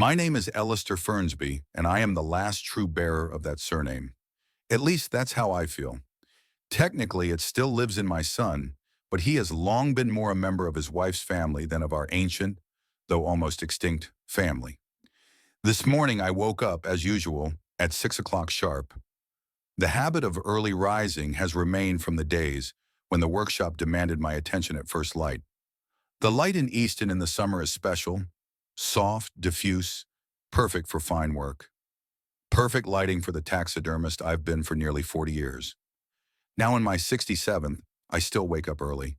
My name is Alistair Fernsby, and I am the last true bearer of that surname. At least that's how I feel. Technically, it still lives in my son, but he has long been more a member of his wife's family than of our ancient, though almost extinct, family. This morning I woke up, as usual, at 6 o'clock sharp. The habit of early rising has remained from the days when the workshop demanded my attention at first light. The light in Easton in the summer is special, soft, diffuse, perfect for fine work. Perfect lighting for the taxidermist I've been for nearly 40 years. Now in my 67th, I still wake up early,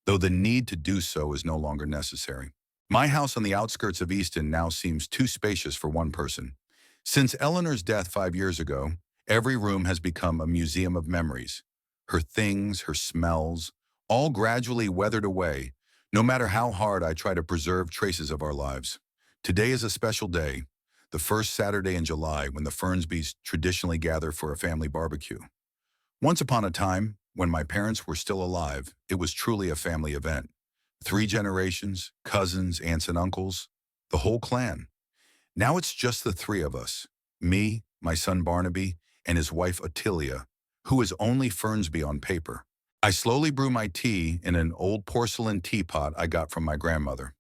though the need to do so is no longer necessary. My house on the outskirts of Easton now seems too spacious for one person. Since Eleanor's death 5 years ago, every room has become a museum of memories. Her things, her smells, all gradually weathered away, no matter how hard I try to preserve traces of our lives. Today is a special day, the first Saturday in July when the Fernsbys traditionally gather for a family barbecue. Once upon a time, when my parents were still alive, it was truly a family event. 3 generations, cousins, aunts and uncles, the whole clan. Now it's just the three of us, me, my son Barnaby, and his wife Ottilia, who is only Fernsby on paper. I slowly brew my tea in an old porcelain teapot I got from my grandmother.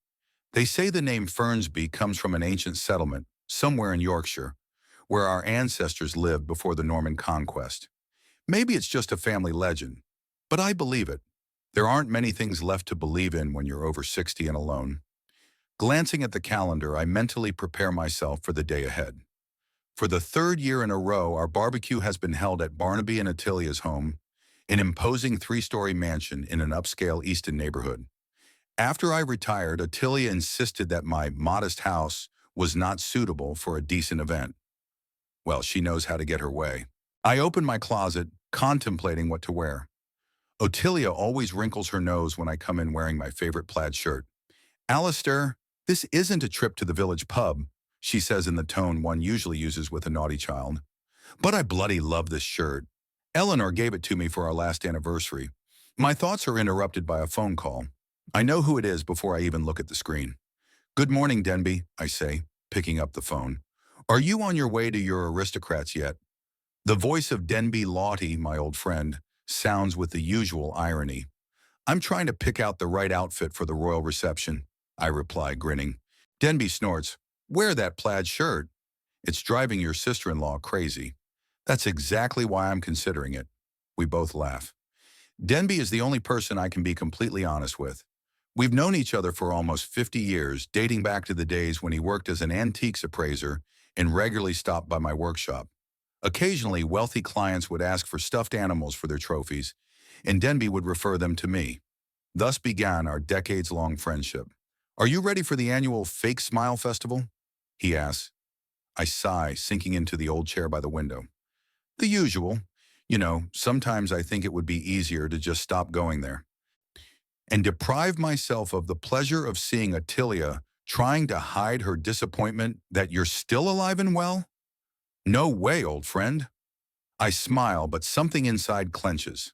They say the name Fernsby comes from an ancient settlement, somewhere in Yorkshire, where our ancestors lived before the Norman conquest. Maybe it's just a family legend, but I believe it. There aren't many things left to believe in when you're over 60 and alone. Glancing at the calendar, I mentally prepare myself for the day ahead. For the third year in a row, our barbecue has been held at Barnaby and Attilia's home, an imposing 3-story mansion in an upscale Easton neighborhood. After I retired, Ottilia insisted that my modest house was not suitable for a decent event. Well, she knows how to get her way. I open my closet, contemplating what to wear. Ottilia always wrinkles her nose when I come in wearing my favorite plaid shirt. "Alistair, this isn't a trip to the village pub," she says in the tone one usually uses with a naughty child. "But I bloody love this shirt. Eleanor gave it to me for our last anniversary." My thoughts are interrupted by a phone call. I know who it is before I even look at the screen. "Good morning, Denby," I say, picking up the phone. "Are you on your way to your aristocrats yet?" The voice of Denby Lawty, my old friend, sounds with the usual irony. "I'm trying to pick out the right outfit for the royal reception," I reply, grinning. Denby snorts, "Wear that plaid shirt. It's driving your sister-in-law crazy." "That's exactly why I'm considering it." We both laugh. Denby is the only person I can be completely honest with. We've known each other for almost 50 years, dating back to the days when he worked as an antiques appraiser and regularly stopped by my workshop. Occasionally, wealthy clients would ask for stuffed animals for their trophies, and Denby would refer them to me. Thus began our decades-long friendship. "Are you ready for the annual Fake Smile Festival?" he asks. I sigh, sinking into the old chair by the window. "The usual. Sometimes I think it would be easier to just stop going there and deprive myself of the pleasure of seeing Ottilia trying to hide her disappointment that you're still alive and well. No way, old friend." I smile, but something inside clenches.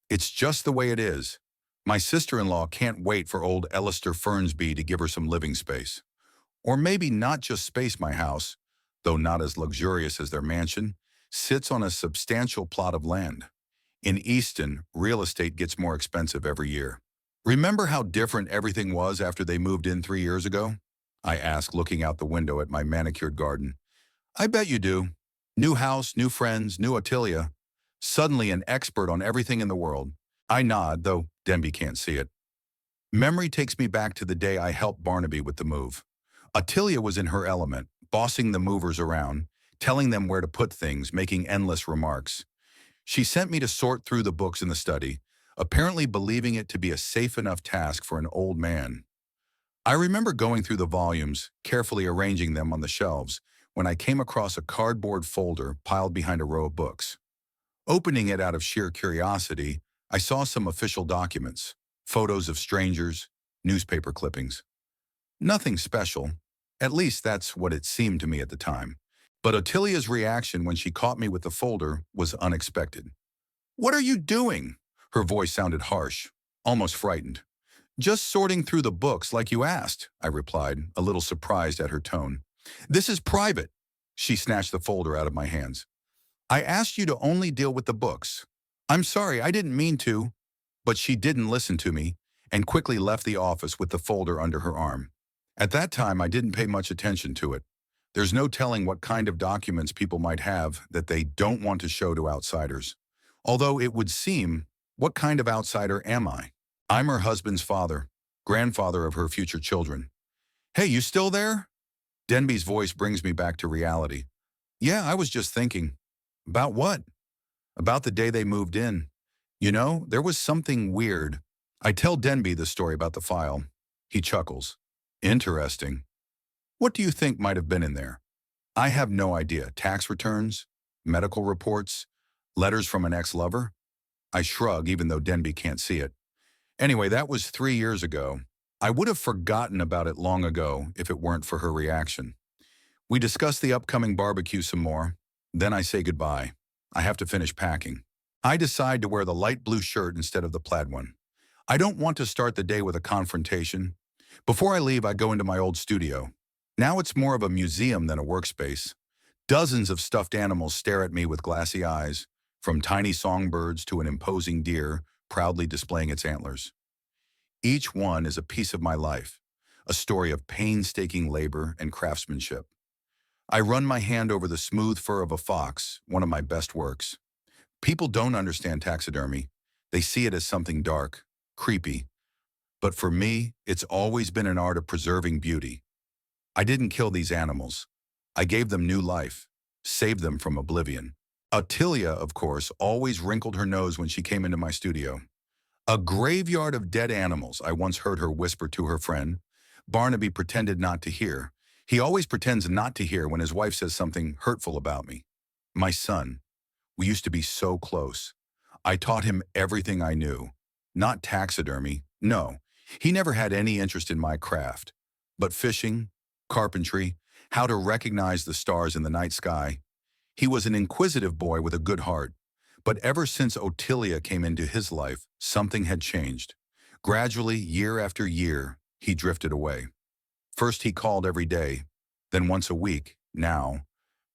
It's just the way it is. My sister-in-law can't wait for old Alistair Fernsby to give her some living space. Or maybe not just space. My house, though not as luxurious as their mansion, sits on a substantial plot of land. In Easton, real estate gets more expensive every year. "Remember how different everything was after they moved in 3 years ago?" I ask, looking out the window at my manicured garden. "I bet you do. New house, new friends, new Ottilia. Suddenly an expert on everything in the world." I nod, though Denby can't see it. Memory takes me back to the day I helped Barnaby with the move. Ottilia was in her element, bossing the movers around, telling them where to put things, making endless remarks. She sent me to sort through the books in the study, apparently believing it to be a safe enough task for an old man. I remember going through the volumes, carefully arranging them on the shelves, when I came across a cardboard folder piled behind a row of books. Opening it out of sheer curiosity, I saw some official documents, photos of strangers, newspaper clippings. Nothing special. At least that's what it seemed to me at the time. But Ottilia's reaction when she caught me with the folder was unexpected. "What are you doing?" Her voice sounded harsh, almost frightened. "Just sorting through the books like you asked," I replied, a little surprised at her tone. This is private. She snatched the folder out of my hands. I asked you to only deal with the books. I'm sorry, I didn't mean to. But she didn't listen to me and quickly left the office with the folder under her arm. At that time, I didn't pay much attention to it. There's no telling what kind of documents people might have that they don't want to show to outsiders. Although it would seem, what kind of outsider am I? I'm her husband's father, grandfather of her future children. Hey, you still there? Denby's voice brings me back to reality. Yeah, I was just thinking. About what? About the day they moved in. You know, there was something weird. I tell Denby the story about the file. He chuckles. Interesting. What do you think might have been in there? I have no idea. Tax returns? Medical reports? Letters from an ex-lover? I shrug, even though Denby can't see it. Anyway, that was 3 years ago. I would have forgotten about it long ago if it weren't for her reaction. We discuss the upcoming barbecue some more. Then I say goodbye. I have to finish packing. I decide to wear the light blue shirt instead of the plaid one. I don't want to start the day with a confrontation. Before I leave, I go into my old studio. Now it's more of a museum than a workspace. Dozens of stuffed animals stare at me with glassy eyes, from tiny songbirds to an imposing deer proudly displaying its antlers. Each one is a piece of my life, a story of painstaking labor and craftsmanship. I run my hand over the smooth fur of a fox, one of my best works. People don't understand taxidermy. They see it as something dark, creepy. But for me, it's always been an art of preserving beauty. I didn't kill these animals. I gave them new life, saved them from oblivion. Ottilia, of course, always wrinkled her nose when she came into my studio. A graveyard of dead animals, I once heard her whisper to her friend. Barnaby pretended not to hear. He always pretends not to hear when his wife says something hurtful about me. My son. We used to be so close. I taught him everything I knew. Not taxidermy, no. He never had any interest in my craft. But fishing, carpentry, how to recognize the stars in the night sky. He was an inquisitive boy with a good heart. But ever since Ottilia came into his life, something had changed. Gradually, year after year, he drifted away. First he called every day, then once a week, now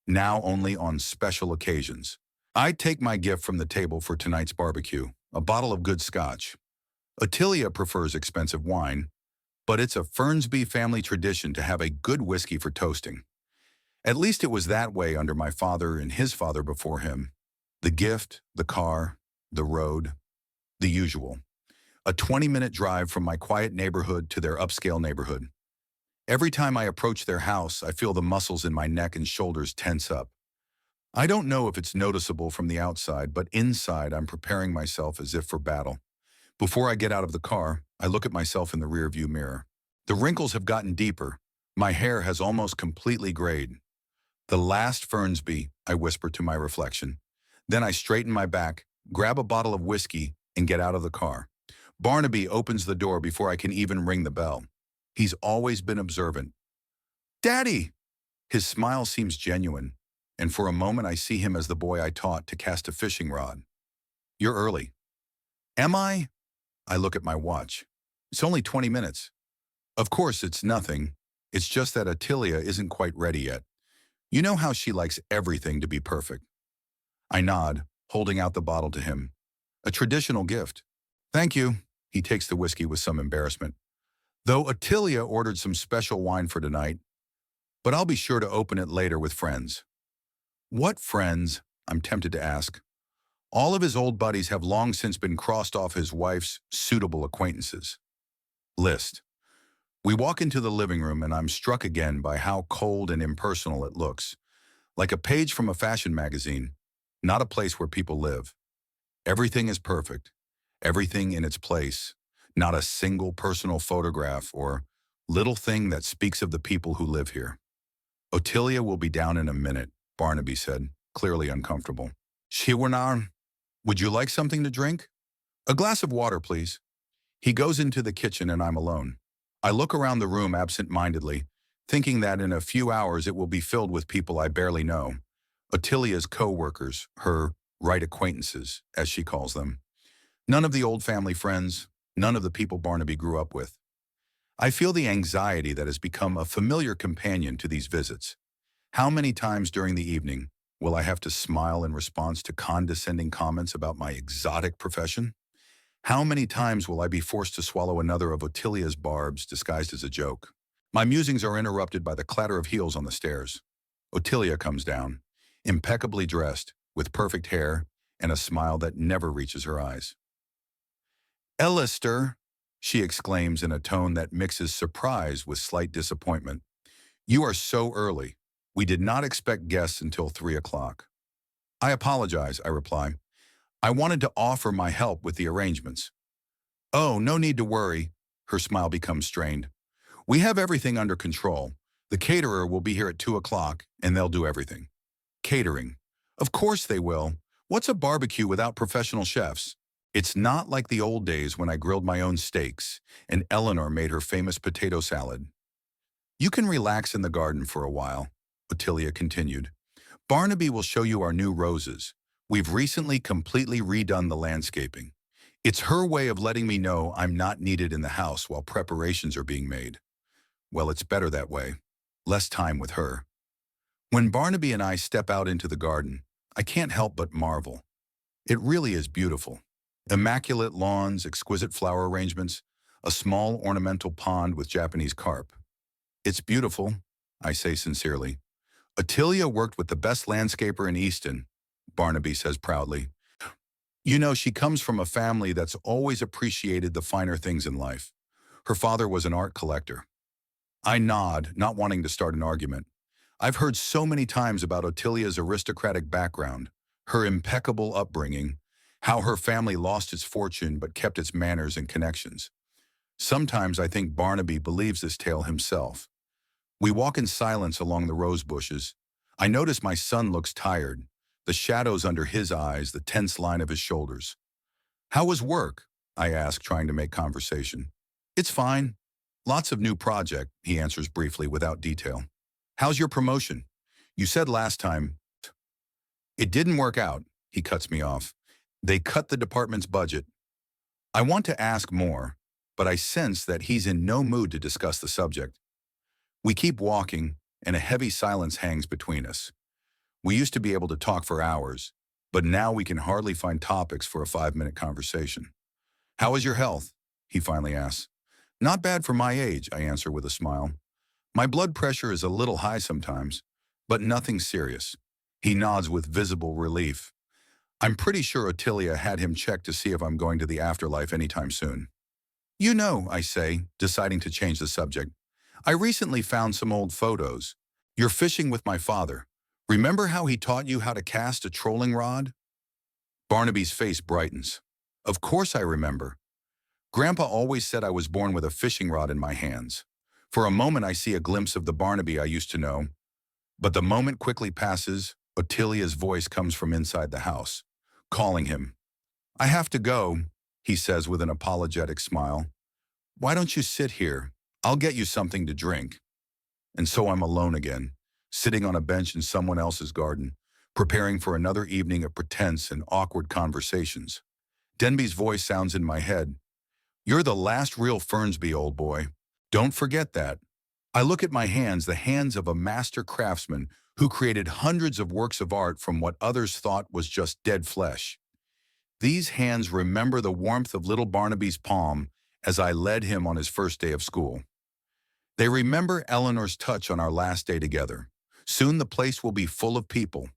only on special occasions. I'd take my gift from the table for tonight's barbecue, a bottle of good scotch. Ottilia prefers expensive wine, but it's a Fernsby family tradition to have a good whiskey for toasting. At least it was that way under my father and his father before him. The gift, the car, the road, the usual. A 20-minute drive from my quiet neighborhood to their upscale neighborhood. Every time I approach their house, I feel the muscles in my neck and shoulders tense up. I don't know if it's noticeable from the outside, but inside I'm preparing myself as if for battle. Before I get out of the car, I look at myself in the rearview mirror. The wrinkles have gotten deeper. My hair has almost completely grayed. The last Fernsby, I whisper to my reflection. Then I straighten my back, grab a bottle of whiskey, and get out of the car. Barnaby opens the door before I can even ring the bell. He's always been observant. Daddy! His smile seems genuine, and for a moment I see him as the boy I taught to cast a fishing rod. You're early. Am I? I look at my watch. It's only 20 minutes. Of course, it's nothing. It's just that Ottilia isn't quite ready yet. You know how she likes everything to be perfect. I nod, holding out the bottle to him. A traditional gift. Thank you. He takes the whiskey with some embarrassment. Though Ottilia ordered some special wine for tonight, but I'll be sure to open it later with friends. What friends? I'm tempted to ask. All of his old buddies have long since been crossed off his wife's suitable acquaintances list. We walk into the living room and I'm struck again by how cold and impersonal it looks. Like a page from a fashion magazine, not a place where people live. Everything is perfect, everything in its place, not a single personal photograph or little thing that speaks of the people who live here. Ottilia will be down in a minute, Barnaby said, clearly uncomfortable. Shiwanar, would you like something to drink? A glass of water, please. He goes into the kitchen and I'm alone. I look around the room absent-mindedly, thinking that in a few hours it will be filled with people I barely know. Ottilia's co-workers, her right acquaintances, as she calls them. None of the old family friends, none of the people Barnaby grew up with. I feel the anxiety that has become a familiar companion to these visits. How many times during the evening will I have to smile in response to condescending comments about my exotic profession? How many times will I be forced to swallow another of Ottilia's barbs disguised as a joke? My musings are interrupted by the clatter of heels on the stairs. Ottilia comes down, impeccably dressed, with perfect hair and a smile that never reaches her eyes. "Ellister," she exclaims in a tone that mixes surprise with slight disappointment. "You are so early. We did not expect guests until 3 o'clock." "I apologize," I reply. "I wanted to offer my help with the arrangements." "Oh, no need to worry." Her smile becomes strained. "We have everything under control. The caterer will be here at 2 o'clock, and they'll do everything." Catering. Of course they will. What's a barbecue without professional chefs? It's not like the old days when I grilled my own steaks and Eleanor made her famous potato salad. "You can relax in the garden for a while," Ottilia continued. "Barnaby will show you our new roses. We've recently completely redone the landscaping. It's her way of letting me know I'm not needed in the house while preparations are being made. Well, it's better that way. Less time with her." When Barnaby and I step out into the garden, I can't help but marvel. It really is beautiful. Immaculate lawns, exquisite flower arrangements, a small ornamental pond with Japanese carp. "It's beautiful," I say sincerely. "Ottilia worked with the best landscaper in Easton," Barnaby says proudly. "You know, she comes from a family that's always appreciated the finer things in life. Her father was an art collector." I nod, not wanting to start an argument. I've heard so many times about Ottilia's aristocratic background, her impeccable upbringing, how her family lost its fortune but kept its manners and connections. Sometimes I think Barnaby believes this tale himself. We walk in silence along the rose bushes. I notice my son looks tired, the shadows under his eyes, the tense line of his shoulders. "How was work?" I ask, trying to make conversation. "It's fine. Lots of new project," he answers briefly without detail. "How's your promotion? You said last time—" "It didn't work out," he cuts me off. "They cut the department's budget." I want to ask more, but I sense that he's in no mood to discuss the subject. We keep walking, and a heavy silence hangs between us. We used to be able to talk for hours, but now we can hardly find topics for a 5-minute conversation. "How is your health?" he finally asks. "Not bad for my age," I answer with a smile. "My blood pressure is a little high sometimes, but nothing serious." He nods with visible relief. I'm pretty sure Ottilia had him check to see if I'm going to the afterlife anytime soon. "You know," I say, deciding to change the subject, "I recently found some old photos. You're fishing with my father. Remember how he taught you how to cast a trolling rod?" Barnaby's face brightens. "Of course I remember. Grandpa always said I was born with a fishing rod in my hands. For a moment I see a glimpse of the Barnaby I used to know, but the moment quickly passes. Ottilia's voice comes from inside the house, calling him. "I have to go," he says with an apologetic smile. "Why don't you sit here? I'll get you something to drink." And so I'm alone again, sitting on a bench in someone else's garden, preparing for another evening of pretense and awkward conversations. Denby's voice sounds in my head. "You're the last real Fernsby, old boy. Don't forget that." I look at my hands, the hands of a master craftsman who created hundreds of works of art from what others thought was just dead flesh. These hands remember the warmth of little Barnaby's palm as I led him on his first day of school. They remember Eleanor's touch on our last day together. Soon the place will be full of people.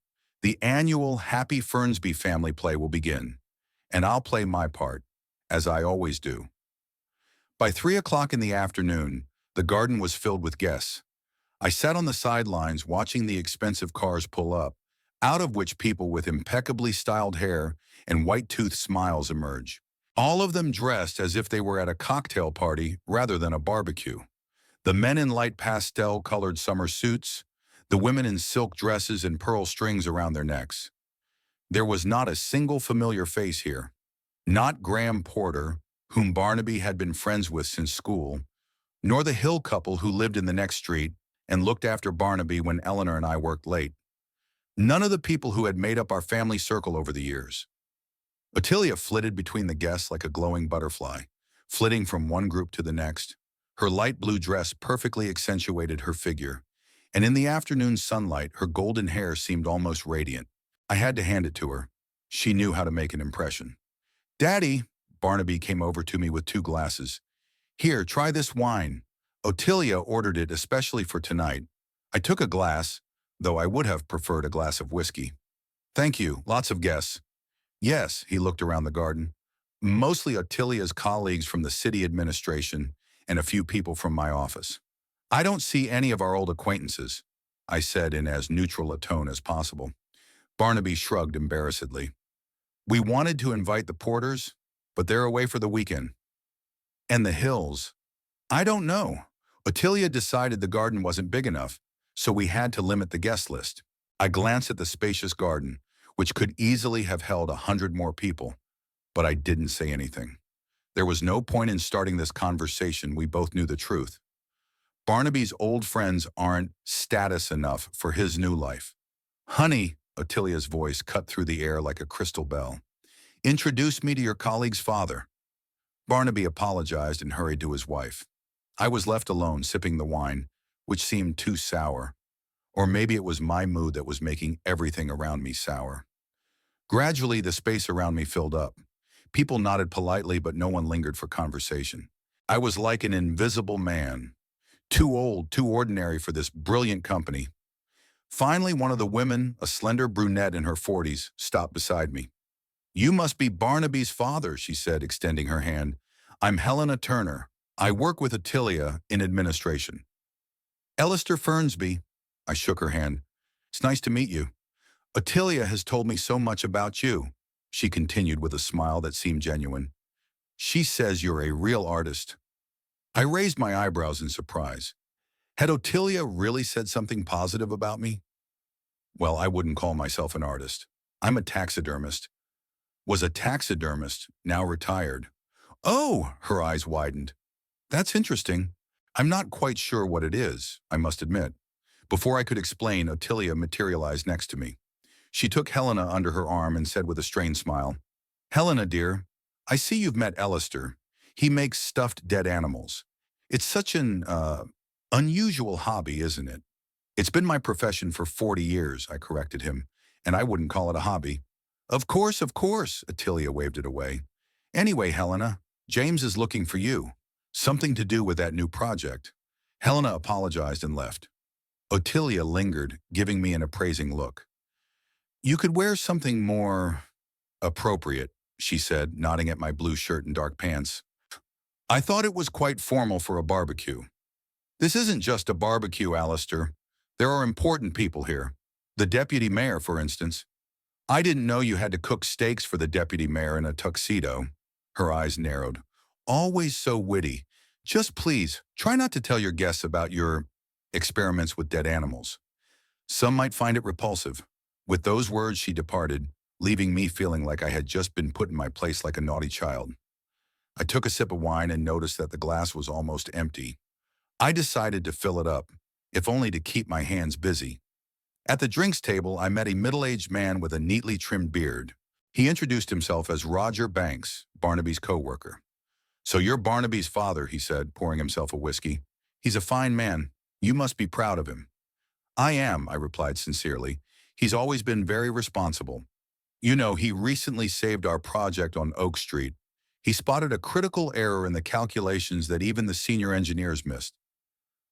The annual Happy Fernsby family play will begin, and I'll play my part, as I always do. By 3 o'clock in the afternoon, the garden was filled with guests. I sat on the sidelines watching the expensive cars pull up, out of which people with impeccably styled hair and white-toothed smiles emerge. All of them dressed as if they were at a cocktail party rather than a barbecue. The men in light pastel-colored summer suits, the women in silk dresses and pearl strings around their necks. There was not a single familiar face here. Not Graham Porter, whom Barnaby had been friends with since school, nor the Hill couple who lived in the next street and looked after Barnaby when Eleanor and I worked late. None of the people who had made up our family circle over the years. Ottilia flitted between the guests like a glowing butterfly, flitting from one group to the next, Her light blue dress perfectly accentuated her figure, and in the afternoon sunlight, her golden hair seemed almost radiant. I had to hand it to her. She knew how to make an impression. "Daddy," Barnaby came over to me with 2 glasses. "Here, try this wine." Ottilia ordered it especially for tonight. I took a glass, though I would have preferred a glass of whiskey. "Thank you, lots of guests." "Yes," he looked around the garden. "Mostly Ottilia's colleagues from the city administration and a few people from my office." "I don't see any of our old acquaintances," I said in as neutral a tone as possible. Barnaby shrugged embarrassedly. "We wanted to invite the Porters, but they're away for the weekend." "And the Hills?" "I don't know. Ottilia decided the garden wasn't big enough, so we had to limit the guest list." I glanced at the spacious garden, which could easily have held 100 more people, but I didn't say anything. There was no point in starting this conversation. We both knew the truth. Barnaby's old friends aren't status enough for his new life. "Honey," Ottilia's voice cut through the air like a crystal bell. "Introduce me to your colleague's father." Barnaby apologized and hurried to his wife. I was left alone, sipping the wine, which seemed too sour. Or maybe it was my mood that was making everything around me sour. Gradually, the space around me filled up. People nodded politely, but no one lingered for conversation. I was like an invisible man, too old, too ordinary for this brilliant company. Finally, one of the women, a slender brunette in her 40s, stopped beside me. "You must be Barnaby's father," she said, extending her hand. "I'm Helena Turner. I work with Ottilia in administration." "Alistair Fernsby." I shook her hand. "It's nice to meet you. Ottilia has told me so much about you," she continued with a smile that seemed genuine. "She says you're a real artist." I raised my eyebrows in surprise. Had Ottilia really said something positive about me? Well, I wouldn't call myself an artist. I'm a taxidermist. Was a taxidermist, now retired. "Oh," her eyes widened. "That's interesting. I'm not quite sure what it is, I must admit." Before I could explain, Ottilia materialized next to me. She took Helena under her arm and said with a strained smile, "Helena, dear, I see you've met Alistair. He makes stuffed dead animals. It's such an, unusual hobby, isn't it?" "It's been my profession for 40 years, I corrected him, "and I wouldn't call it a hobby." Of course, Ottilia waved it away. "Anyway, Helena, James is looking for you. Something to do with that new project." Helena apologized and left. Ottilia lingered, giving me an appraising look. "You could wear something more appropriate," she said, nodding at my blue shirt and dark pants. "I thought it was quite formal for a barbecue." "This isn't just a barbecue, Alistair. There are important people here. The deputy mayor, for instance." "I didn't know you had to cook steaks for the deputy mayor in a tuxedo." Her eyes narrowed. "Always so witty. Just please, try not to tell your guests about your experiments with dead animals. Some might find it repulsive." With those words, she departed, leaving me feeling like I had just been put in my place like a naughty child. I took a sip of wine and noticed that the glass was almost empty. I decided to fill it up, if only to keep my hands busy. At the drinks table, I met a middle-aged man with a neatly trimmed beard. He introduced himself as Roger Banks, Barnaby's co-worker. "So you're Barnaby's father," he said, pouring himself a whiskey. "He's a fine man. You must be proud of him." "I am," I replied sincerely. "He's always been very responsible. You know, he recently saved our project on Oak Street. He spotted a critical error in the calculations that even the senior engineers missed."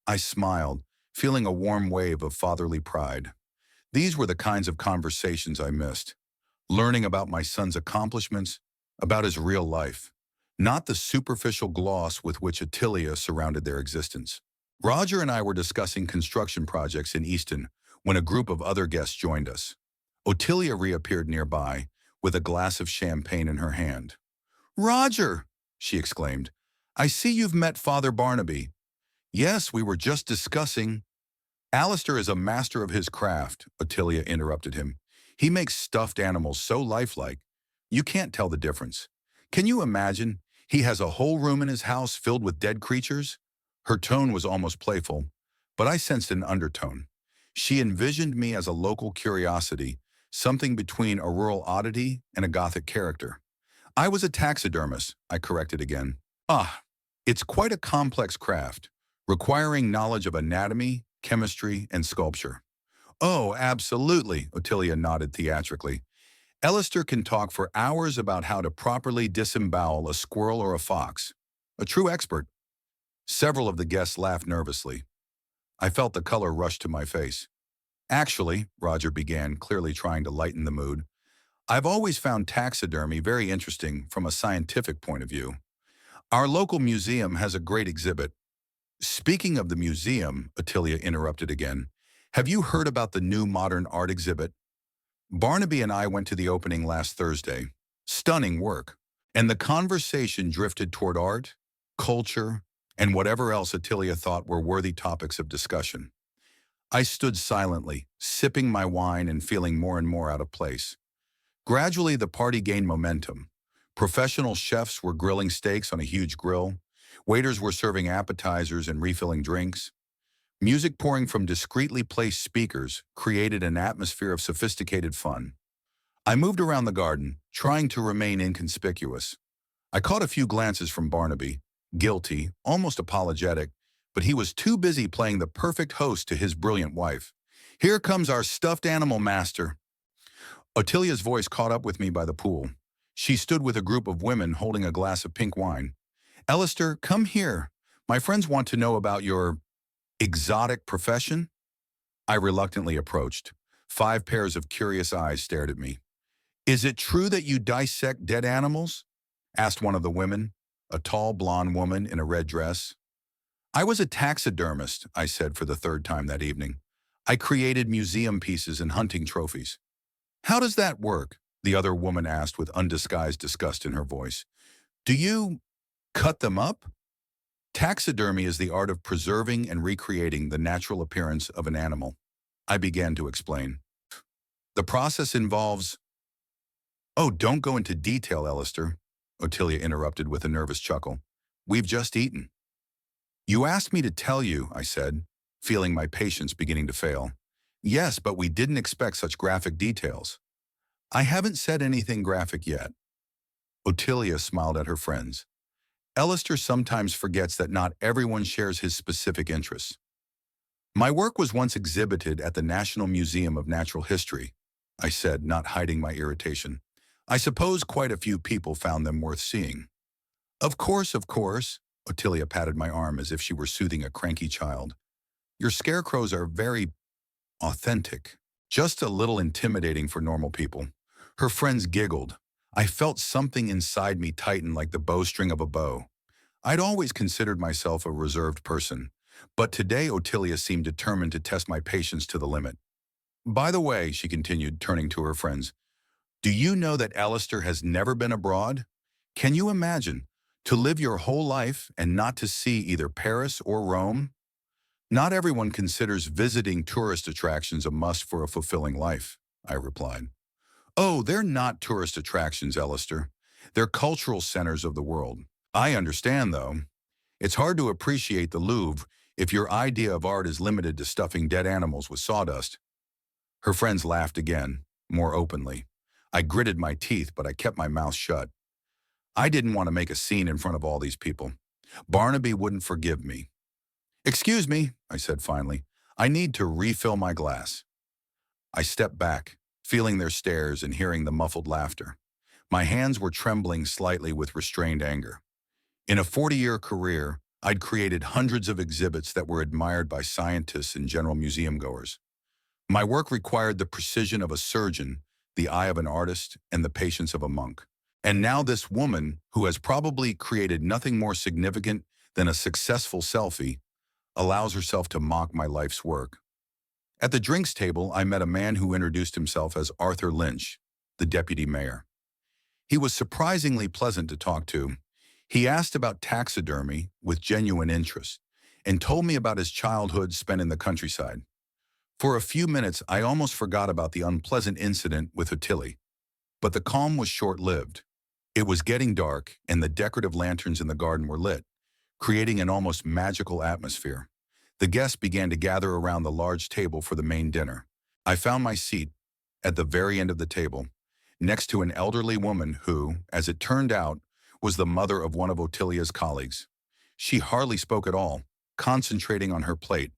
I smiled, feeling a warm wave of fatherly pride. These were the kinds of conversations I missed. Learning about my son's accomplishments, about his real life, not the superficial gloss with which Ottilia surrounded their existence. Roger and I were discussing construction projects in Easton when a group of other guests joined us. Ottilia reappeared nearby with a glass of champagne in her hand. "Roger," she exclaimed, "I see you've met Father Barnaby." "Yes, we were just discussing—" "Alistair is a master of his craft," Ottilia interrupted him. "He makes stuffed animals so lifelike, you can't tell the difference. Can you imagine? He has a whole room in his house filled with dead creatures." Her tone was almost playful, but I sensed an undertone. She envisioned me as a local curiosity, something between a rural oddity and a Gothic character. "I was a taxidermist," I corrected again. "Ah, It's quite a complex craft, requiring knowledge of anatomy, chemistry, and sculpture. Oh, absolutely, Ottilia nodded theatrically. Alistair can talk for hours about how to properly disembowel a squirrel or a fox. A true expert. Several of the guests laughed nervously. I felt the color rush to my face. Actually, Roger began, clearly trying to lighten the mood, I've always found taxidermy very interesting from a scientific point of view. Our local museum has a great exhibit. Speaking of the museum, Attilia interrupted again, have you heard about the new modern art exhibit? Barnaby and I went to the opening last Thursday. Stunning work. And the conversation drifted toward art, culture, and whatever else Attilia thought were worthy topics of discussion. I stood silently, sipping my wine and feeling more and more out of place. Gradually, the party gained momentum. Professional chefs were grilling steaks on a huge grill. Waiters were serving appetizers and refilling drinks. Music pouring from discreetly placed speakers created an atmosphere of sophisticated fun. I moved around the garden, trying to remain inconspicuous. I caught a few glances from Barnaby, guilty, almost apologetic, but he was too busy playing the perfect host to his brilliant wife. Here comes our stuffed animal master. Ottilia's voice caught up with me by the pool. She stood with a group of women holding a glass of pink wine. Alistair, come here. My friends want to know about your exotic profession. I reluctantly approached. 5 pairs of curious eyes stared at me. Is it true that you dissect dead animals? Asked one of the women, a tall blonde woman in a red dress. I was a taxidermist, I said for the 3rd time that evening. I created museum pieces and hunting trophies. How does that work? The other woman asked with undisguised disgust in her voice. Do you cut them up? Taxidermy is the art of preserving and recreating the natural appearance of an animal. I began to explain. The process involves... Oh, don't go into detail, Alistair, Ottilia interrupted with a nervous chuckle. We've just eaten. You asked me to tell you, I said, feeling my patience beginning to fail. Yes, but we didn't expect such graphic details. I haven't said anything graphic yet. Ottilia smiled at her friends. Alistair sometimes forgets that not everyone shares his specific interests. My work was once exhibited at the National Museum of Natural History, I said, not hiding my irritation. I suppose quite a few people found them worth seeing. Of course, Ottilia patted my arm as if she were soothing a cranky child. Your scarecrows are very authentic, just a little intimidating for normal people. Her friends giggled. I felt something inside me tighten like the bowstring of a bow. I'd always considered myself a reserved person, but today Ottilia seemed determined to test my patience to the limit. By the way, she continued, turning to her friends, do you know that Alistair has never been abroad? Can you imagine, to live your whole life and not to see either Paris or Rome? Not everyone considers visiting tourist attractions a must for a fulfilling life, I replied. Oh, they're not tourist attractions, Alistair. They're cultural centers of the world. I understand, though. It's hard to appreciate the Louvre if your idea of art is limited to stuffing dead animals with sawdust. Her friends laughed again, more openly. I gritted my teeth, but I kept my mouth shut. I didn't want to make a scene in front of all these people. Barnaby wouldn't forgive me. Excuse me, I said finally. I need to refill my glass. I stepped back, feeling their stares and hearing the muffled laughter. My hands were trembling slightly with restrained anger. In a 40-year career, I'd created hundreds of exhibits that were admired by scientists and general museum goers. My work required the precision of a surgeon, the eye of an artist, and the patience of a monk. And now this woman, who has probably created nothing more significant than a successful selfie, allows herself to mock my life's work. At the drinks table, I met a man who introduced himself as Arthur Lynch, the deputy mayor. He was surprisingly pleasant to talk to. He asked about taxidermy with genuine interest and told me about his childhood spent in the countryside. For a few minutes, I almost forgot about the unpleasant incident with Ottilia. But the calm was short-lived. It was getting dark, and the decorative lanterns in the garden were lit, creating an almost magical atmosphere. The guests began to gather around the large table for the main dinner. I found my seat at the very end of the table, next to an elderly woman who, as it turned out, was the mother of one of Ottilia's colleagues. She hardly spoke at all, concentrating on her plate.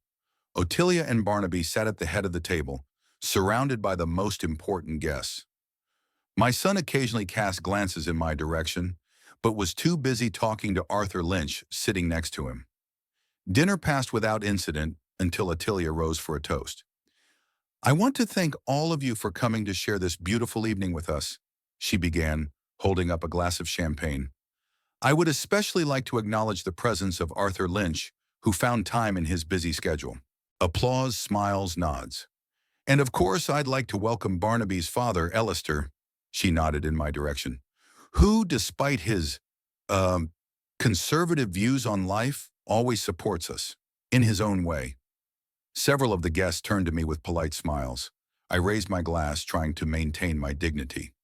Ottilia and Barnaby sat at the head of the table, surrounded by the most important guests. My son occasionally cast glances in my direction, but was too busy talking to Arthur Lynch sitting next to him. Dinner passed without incident until Ottilia rose for a toast. "I want to thank all of you for coming to share this beautiful evening with us," she began, holding up a glass of champagne. "I would especially like to acknowledge the presence of Arthur Lynch, who found time in his busy schedule." Applause, smiles, nods. "And of course, I'd like to welcome Barnaby's father, Alistair," she nodded in my direction, "who, despite his, um, conservative views on life, always supports us, in his own way." Several of the guests turned to me with polite smiles. I raised my glass, trying to maintain my dignity.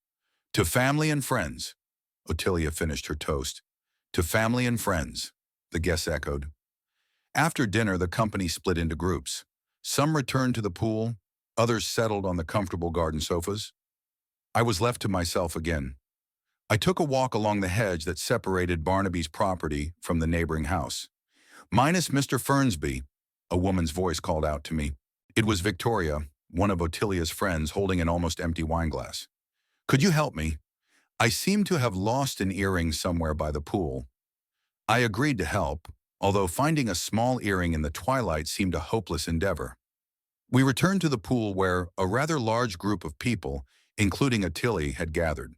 "To family and friends," Ottilia finished her toast. "To family and friends," the guests echoed. After dinner, the company split into groups. Some returned to the pool, others settled on the comfortable garden sofas. I was left to myself again. I took a walk along the hedge that separated Barnaby's property from the neighboring house. "Minus Mr. Fernsby," a woman's voice called out to me. It was Victoria, one of Ottilia's friends, holding an almost empty wineglass. "Could you help me? I seem to have lost an earring somewhere by the pool." I agreed to help, although finding a small earring in the twilight seemed a hopeless endeavor. We returned to the pool where a rather large group of people, including Ottilia, had gathered.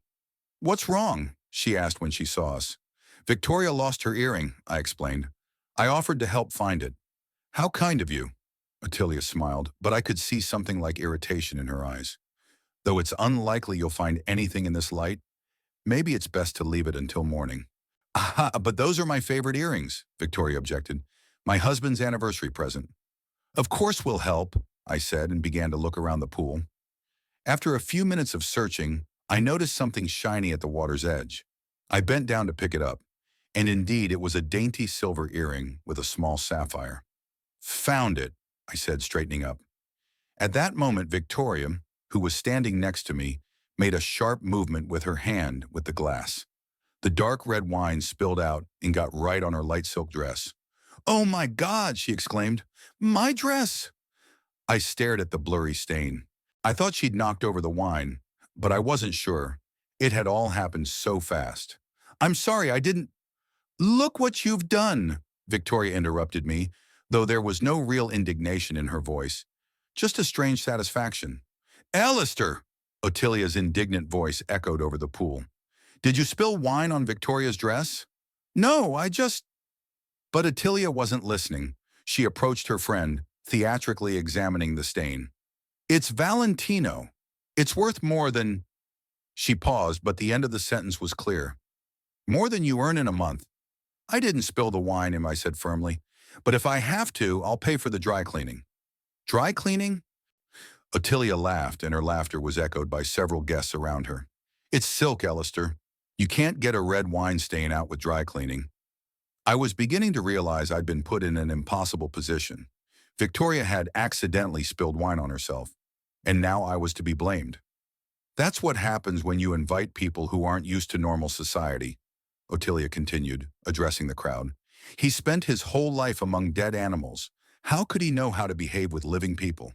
"What's wrong?" she asked when she saw us. "Victoria lost her earring," I explained. "I offered to help find it." "How kind of you." Ottilia smiled, but I could see something like irritation in her eyes. "Though it's unlikely you'll find anything in this light, maybe it's best to leave it until morning." "Aha, but those are my favorite earrings," Victoria objected. "My husband's anniversary present." "Of course we'll help," I said, and began to look around the pool. After a few minutes of searching, I noticed something shiny at the water's edge. I bent down to pick it up, and indeed it was a dainty silver earring with a small sapphire. "Found it," I said, straightening up. At that moment, Victoria, who was standing next to me, made a sharp movement with her hand with the glass. The dark red wine spilled out and got right on her light silk dress. "Oh my God!" she exclaimed. "My dress!" I stared at the blurry stain. I thought she'd knocked over the wine, but I wasn't sure. It had all happened so fast. "I'm sorry, I didn't—" "Look what you've done!" Victoria interrupted me, though there was no real indignation in her voice, just a strange satisfaction. "Alistair!" Ottilia's indignant voice echoed over the pool. "Did you spill wine on Victoria's dress?" "No, I just—" But Ottilia wasn't listening. She approached her friend, theatrically examining the stain. "It's Valentino. It's worth more than—" She paused, but the end of the sentence was clear. "More than you earn in a month." "I didn't spill the wine," I said firmly. "But if I have to, I'll pay for the dry cleaning." "Dry cleaning?" Ottilia laughed, and her laughter was echoed by several guests around her. "It's silk, Alistair. You can't get a red wine stain out with dry cleaning." I was beginning to realize I'd been put in an impossible position. Victoria had accidentally spilled wine on herself, and now I was to be blamed. "That's what happens when you invite people who aren't used to normal society," Ottilia continued, addressing the crowd. "He spent his whole life among dead animals. How could he know how to behave with living people?"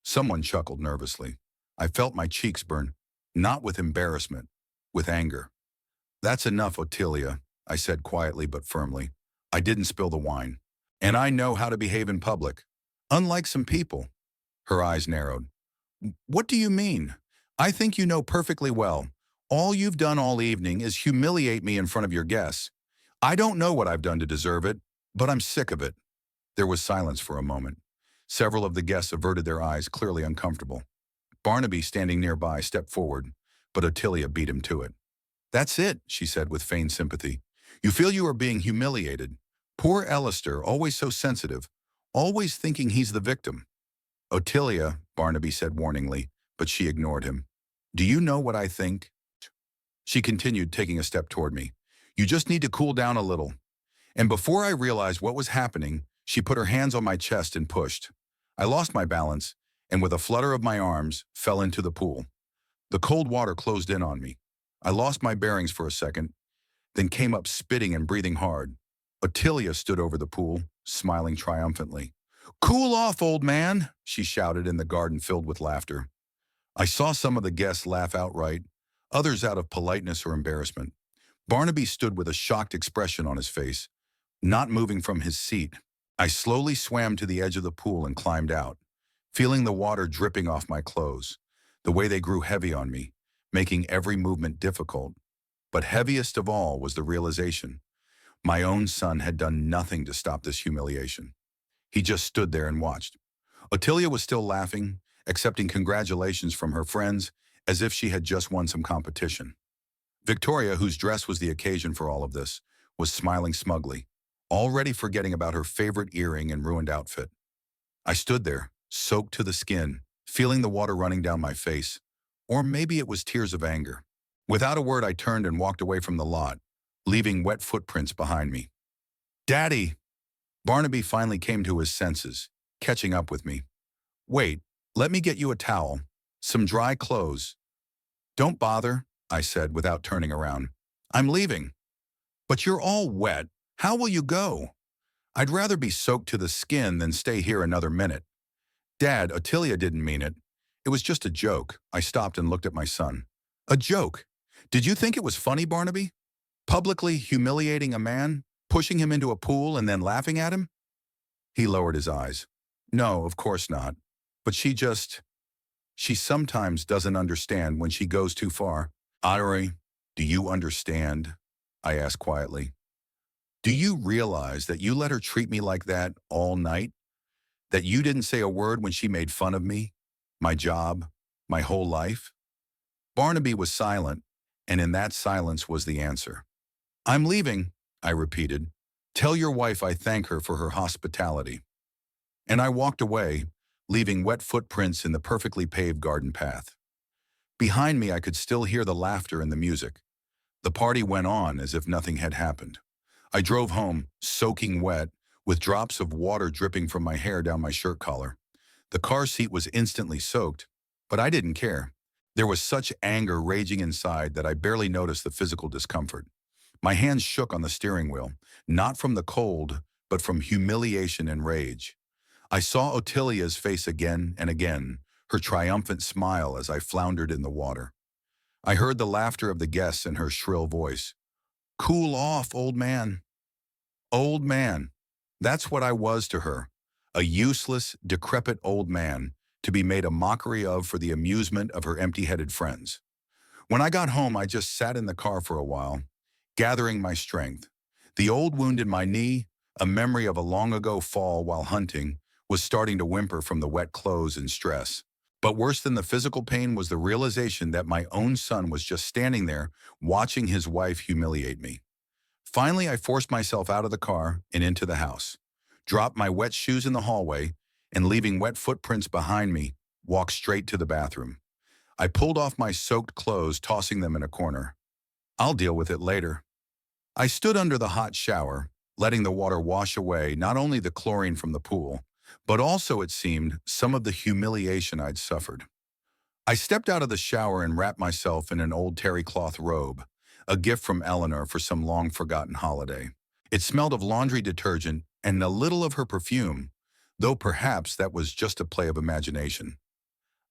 Someone chuckled nervously. I felt my cheeks burn, not with embarrassment, with anger. "That's enough, Ottilia," I said quietly but firmly. "I didn't spill the wine. And I know how to behave in public. Unlike some people." Her eyes narrowed. "What do you mean? I think you know perfectly well. All you've done all evening is humiliate me in front of your guests. I don't know what I've done to deserve it, but I'm sick of it." There was silence for a moment. Several of the guests averted their eyes, clearly uncomfortable. Barnaby, standing nearby, stepped forward, but Ottilia beat him to it. "That's it," she said with feigned sympathy. "You feel you are being humiliated. Poor Alistair, always so sensitive, always thinking he's the victim." "Ottilia," Barnaby said warningly, but she ignored him. "Do you know what I think?" She continued, taking a step toward me. "You just need to cool down a little." And before I realized what was happening, she put her hands on my chest and pushed. I lost my balance, and with a flutter of my arms, fell into the pool. The cold water closed in on me. I lost my bearings for a second, then came up spitting and breathing hard. Ottilia stood over the pool, smiling triumphantly. "Cool off, old man," she shouted in the garden filled with laughter. I saw some of the guests laugh outright, others out of politeness or embarrassment. Barnaby stood with a shocked expression on his face, not moving from his seat. I slowly swam to the edge of the pool and climbed out, feeling the water dripping off my clothes, the way they grew heavy on me, making every movement difficult. But heaviest of all was the realization my own son had done nothing to stop this humiliation. He just stood there and watched. Ottilia was still laughing, accepting congratulations from her friends as if she had just won some competition. Victoria, whose dress was the occasion for all of this, was smiling smugly, already forgetting about her favorite earring and ruined outfit. I stood there, soaked to the skin, feeling the water running down my face. Or maybe it was tears of anger. Without a word, I turned and walked away from the lot, leaving wet footprints behind me. "Daddy!" Barnaby finally came to his senses, catching up with me. "Wait, let me get you a towel, some dry clothes." "Don't bother," I said without turning around. "I'm leaving." "But you're all wet. How will you go?" "I'd rather be soaked to the skin than stay here another minute." "Dad, Ottilia didn't mean it. It was just a joke." I stopped and looked at my son. "A joke? Did you think it was funny, Barnaby? Publicly humiliating a man, pushing him into a pool and then laughing at him?" He lowered his eyes. "No, of course not. But she sometimes doesn't understand when she goes too far." "Ari, do you understand?" I asked quietly. "Do you realize that you let her treat me like that all night? That you didn't say a word when she made fun of me, my job, my whole life?" Barnaby was silent, and in that silence was the answer. "I'm leaving," I repeated. "Tell your wife I thank her for her hospitality." And I walked away, leaving wet footprints in the perfectly paved garden path. Behind me, I could still hear the laughter and the music. The party went on as if nothing had happened. I drove home, soaking wet, with drops of water dripping from my hair down my shirt collar. The car seat was instantly soaked, but I didn't care. There was such anger raging inside that I barely noticed the physical discomfort. My hands shook on the steering wheel, not from the cold, but from humiliation and rage. I saw Ottilia's face again and again, her triumphant smile as I floundered in the water. I heard the laughter of the guests and her shrill voice. "Cool off, old man." Old man. That's what I was to her. A useless, decrepit old man to be made a mockery of for the amusement of her empty-headed friends. When I got home, I just sat in the car for a while, gathering my strength. The old wound in my knee, a memory of a long-ago fall while hunting, was starting to whimper from the wet clothes and stress. But worse than the physical pain was the realization that my own son was just standing there, watching his wife humiliate me. Finally, I forced myself out of the car and into the house, dropped my wet shoes in the hallway, and leaving wet footprints behind me, walked straight to the bathroom. I pulled off my soaked clothes, tossing them in a corner. "I'll deal with it later." I stood under the hot shower, letting the water wash away not only the chlorine from the pool, but also, it seemed, some of the humiliation I'd suffered. I stepped out of the shower and wrapped myself in an old terry cloth robe, a gift from Eleanor for some long-forgotten holiday. It smelled of laundry detergent and a little of her perfume, though perhaps that was just a play of imagination.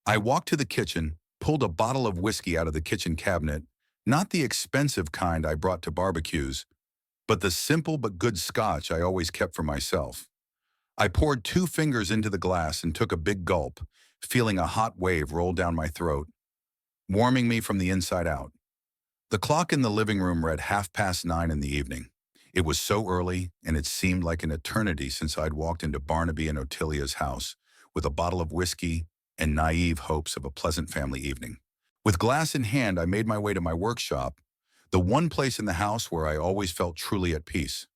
I walked to the kitchen, pulled a bottle of whiskey out of the kitchen cabinet, not the expensive kind I brought to barbecues, but the simple but good scotch I always kept for myself. I poured 2 fingers into the glass and took a big gulp, feeling a hot wave roll down my throat, warming me from the inside out. The clock in the living room read 9:30 in the evening. It was so early, and it seemed like an eternity since I'd walked into Barnaby and Ottilia's house with a bottle of whiskey and naive hopes of a pleasant family evening. With glass in hand, I made my way to my workshop, the one place in the house where I always felt truly at peace.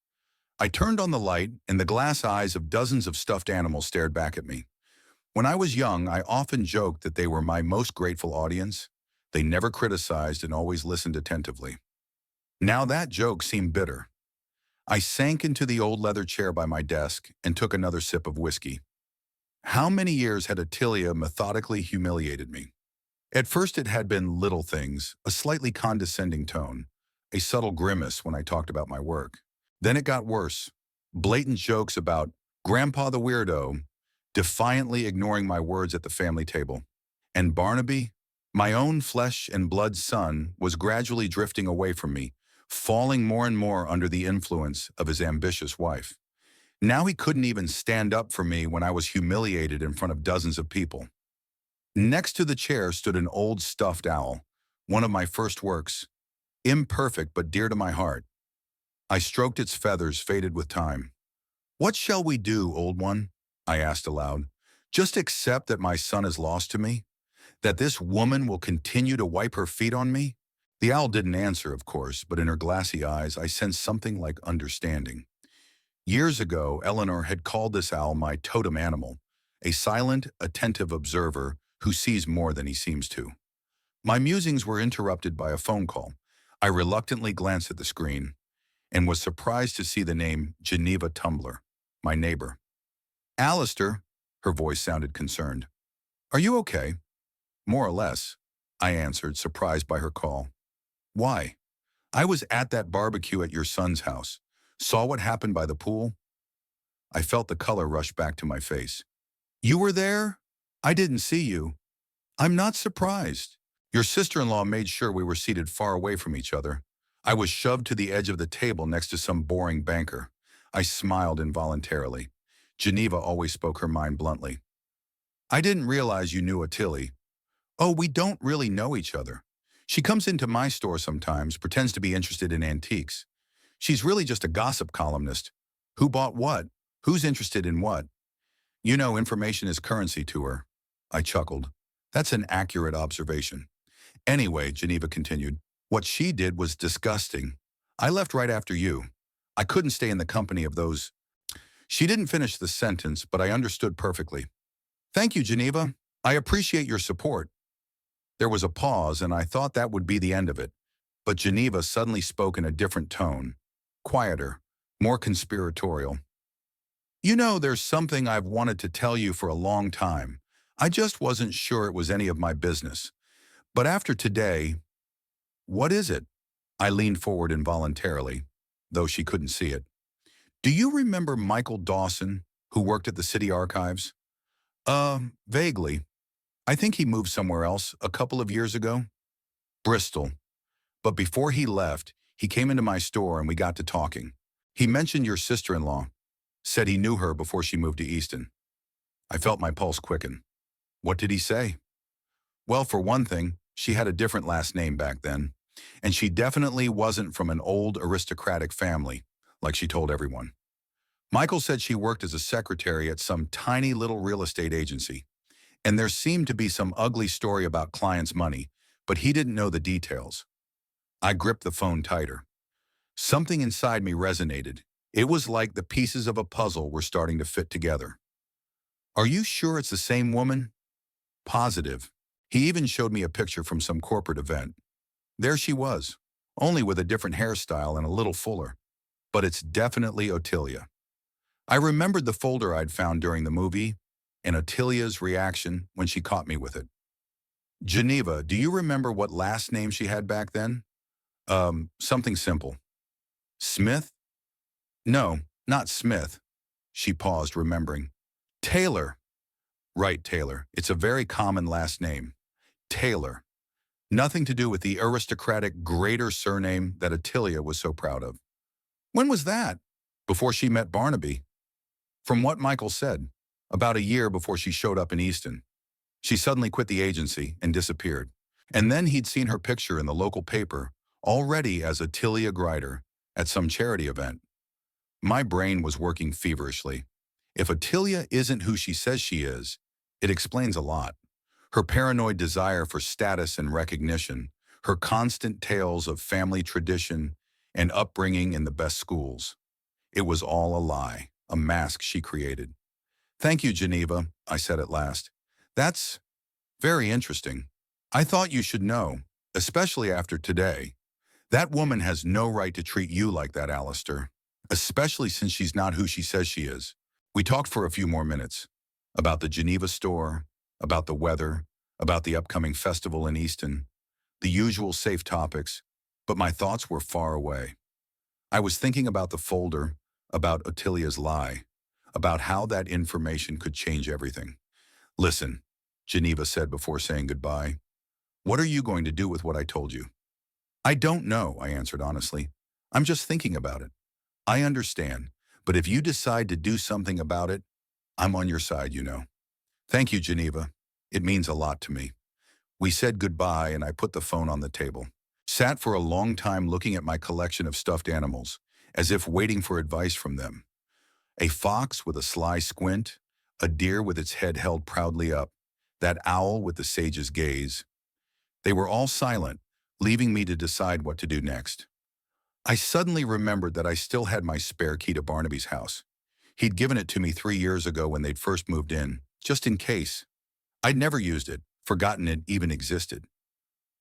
I turned on the light, and the glass eyes of dozens of stuffed animals stared back at me. When I was young, I often joked that they were my most grateful audience. They never criticized and always listened attentively. Now that joke seemed bitter. I sank into the old leather chair by my desk and took another sip of whiskey. How many years had Ottilia methodically humiliated me? At first it had been little things, a slightly condescending tone, a subtle grimace when I talked about my work. Then it got worse. Blatant jokes about Grandpa the Weirdo, defiantly ignoring my words at the family table. And Barnaby, my own flesh and blood son, was gradually drifting away from me, falling more and more under the influence of his ambitious wife. Now he couldn't even stand up for me when I was humiliated in front of dozens of people. Next to the chair stood an old stuffed owl, one of my first works, imperfect but dear to my heart. I stroked its feathers, faded with time. "What shall we do, old one?" I asked aloud. "Just accept that my son is lost to me? That this woman will continue to wipe her feet on me?" The owl didn't answer, of course, but in her glassy eyes I sensed something like understanding. Years ago, Eleanor had called this owl my totem animal, a silent, attentive observer who sees more than he seems to. My musings were interrupted by a phone call. I reluctantly glanced at the screen and was surprised to see the name Geneva Tumbler, my neighbor. "Alistair," her voice sounded concerned. "Are you okay?" "More or less," I answered, surprised by her call. "Why?" "I was at that barbecue at your son's house. Saw what happened by the pool." I felt the color rush back to my face. "You were there? I didn't see you." "I'm not surprised. Your sister-in-law made sure we were seated far away from each other. I was shoved to the edge of the table next to some boring banker." I smiled involuntarily. Geneva always spoke her mind bluntly. "I didn't realize you knew Tilly." "Oh, we don't really know each other. She comes into my store sometimes, pretends to be interested in antiques. She's really just a gossip columnist. Who bought what? Who's interested in what? You know, information is currency to her." I chuckled. "That's an accurate observation." "Anyway," Geneva continued, "what she did was disgusting. I left right after you. I couldn't stay in the company of those—" She didn't finish the sentence, but I understood perfectly. "Thank you, Geneva. I appreciate your support." There was a pause, and I thought that would be the end of it. But Geneva suddenly spoke in a different tone, quieter, more conspiratorial. "You know, there's something I've wanted to tell you for a long time. I just wasn't sure it was any of my business. But after today—" "What is it?" I leaned forward involuntarily, though she couldn't see it. "Do you remember Michael Dawson, who worked at the city archives?" Vaguely. I think he moved somewhere else a couple of years ago." "Bristol. But before he left, he came into my store and we got to talking. He mentioned your sister-in-law, said he knew her before she moved to Easton." I felt my pulse quicken. "What did he say?" "Well, for one thing, she had a different last name back then, and she definitely wasn't from an old aristocratic family, like she told everyone. Michael said she worked as a secretary at some tiny little real estate agency, and there seemed to be some ugly story about clients' money, but he didn't know the details." I gripped the phone tighter. Something inside me resonated. It was like the pieces of a puzzle were starting to fit together. "Are you sure it's the same woman?" "Positive. He even showed me a picture from some corporate event. There she was, only with a different hairstyle and a little fuller. But it's definitely Ottilia." I remembered the folder I'd found during the movie, and Ottilia's reaction when she caught me with it. "Geneva, do you remember what last name she had back then?" Something simple." "Smith?" "No, not Smith." She paused, remembering. "Taylor." "Right, Taylor. It's a very common last name. Taylor. Nothing to do with the aristocratic greater surname that Ottilia was so proud of." "When was that?" "Before she met Barnaby." "From what Michael said, about a year before she showed up in Easton. She suddenly quit the agency and disappeared. And then he'd seen her picture in the local paper, already as Ottilia Grider, at some charity event." My brain was working feverishly. If Ottilia isn't who she says she is, it explains a lot. Her paranoid desire for status and recognition, her constant tales of family tradition and upbringing in the best schools. It was all a lie, a mask she created. "Thank you, Geneva," I said at last. "That's very interesting. I thought you should know, especially after today. That woman has no right to treat you like that, Alistair, especially since she's not who she says she is." We talked for a few more minutes, about the Geneva store, about the weather, about the upcoming festival in Easton, the usual safe topics, but my thoughts were far away. I was thinking about the folder, about Ottilia's lie, about how that information could change everything. Listen, Geneva said before saying goodbye. What are you going to do with what I told you? I don't know, I answered honestly. I'm just thinking about it. I understand, but if you decide to do something about it, I'm on your side, you know. Thank you, Geneva. It means a lot to me. We said goodbye and I put the phone on the table. Sat for a long time looking at my collection of stuffed animals, as if waiting for advice from them. A fox with a sly squint, a deer with its head held proudly up, that owl with the sage's gaze. They were all silent, leaving me to decide what to do next. I suddenly remembered that I still had my spare key to Barnaby's house. He'd given it to me 3 years ago when they'd first moved in, just in case. I'd never used it, forgotten it even existed.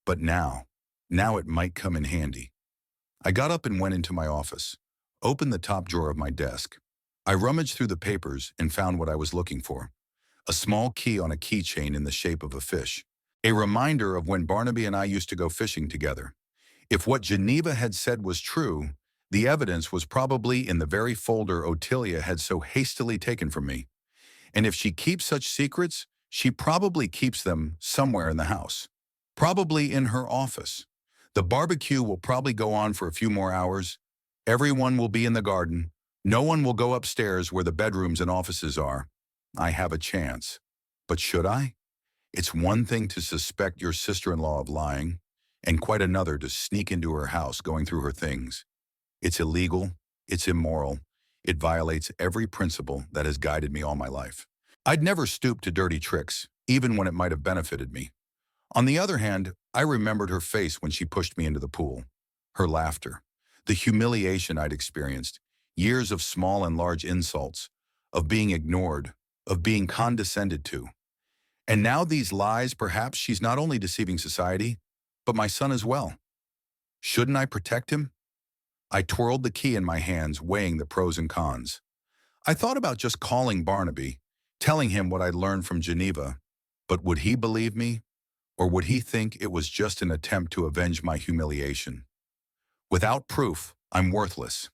But now it might come in handy. I got up and went into my office, opened the top drawer of my desk. I rummaged through the papers and found what I was looking for. A small key on a keychain in the shape of a fish. A reminder of when Barnaby and I used to go fishing together. If what Geneva had said was true, the evidence was probably in the very folder Ottilia had so hastily taken from me. And if she keeps such secrets, she probably keeps them somewhere in the house. Probably in her office. The barbecue will probably go on for a few more hours. Everyone will be in the garden. No one will go upstairs where the bedrooms and offices are. I have a chance. But should I? It's one thing to suspect your sister-in-law of lying, and quite another to sneak into her house going through her things. It's illegal, it's immoral, it violates every principle that has guided me all my life. I'd never stooped to dirty tricks, even when it might have benefited me. On the other hand, I remembered her face when she pushed me into the pool, her laughter, the humiliation I'd experienced, years of small and large insults, of being ignored, of being condescended to. And now these lies, perhaps she's not only deceiving society, but my son as well. Shouldn't I protect him? I twirled the key in my hands, weighing the pros and cons. I thought about just calling Barnaby, telling him what I'd learned from Geneva, but would he believe me? Or would he think it was just an attempt to avenge my humiliation? Without proof, I'm worthless.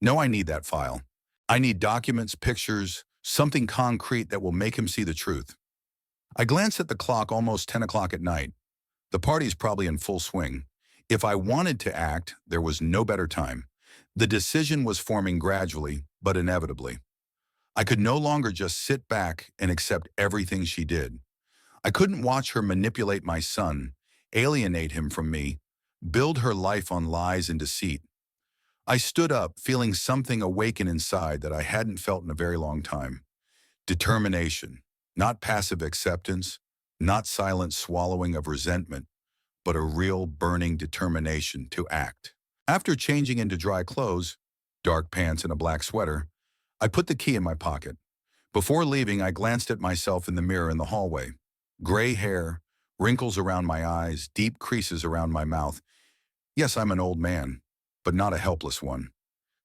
No, I need that file. I need documents, pictures, something concrete that will make him see the truth. I glanced at the clock, almost 10 o'clock at night. The party's probably in full swing. If I wanted to act, there was no better time. The decision was forming gradually, but inevitably. I could no longer just sit back and accept everything she did. I couldn't watch her manipulate my son, alienate him from me, build her life on lies and deceit. I stood up, feeling something awaken inside that I hadn't felt in a very long time. Determination, not passive acceptance, not silent swallowing of resentment, but a real burning determination to act. After changing into dry clothes, dark pants and a black sweater, I put the key in my pocket. Before leaving, I glanced at myself in the mirror in the hallway. Gray hair, wrinkles around my eyes, deep creases around my mouth. Yes, I'm an old man, but not a helpless one.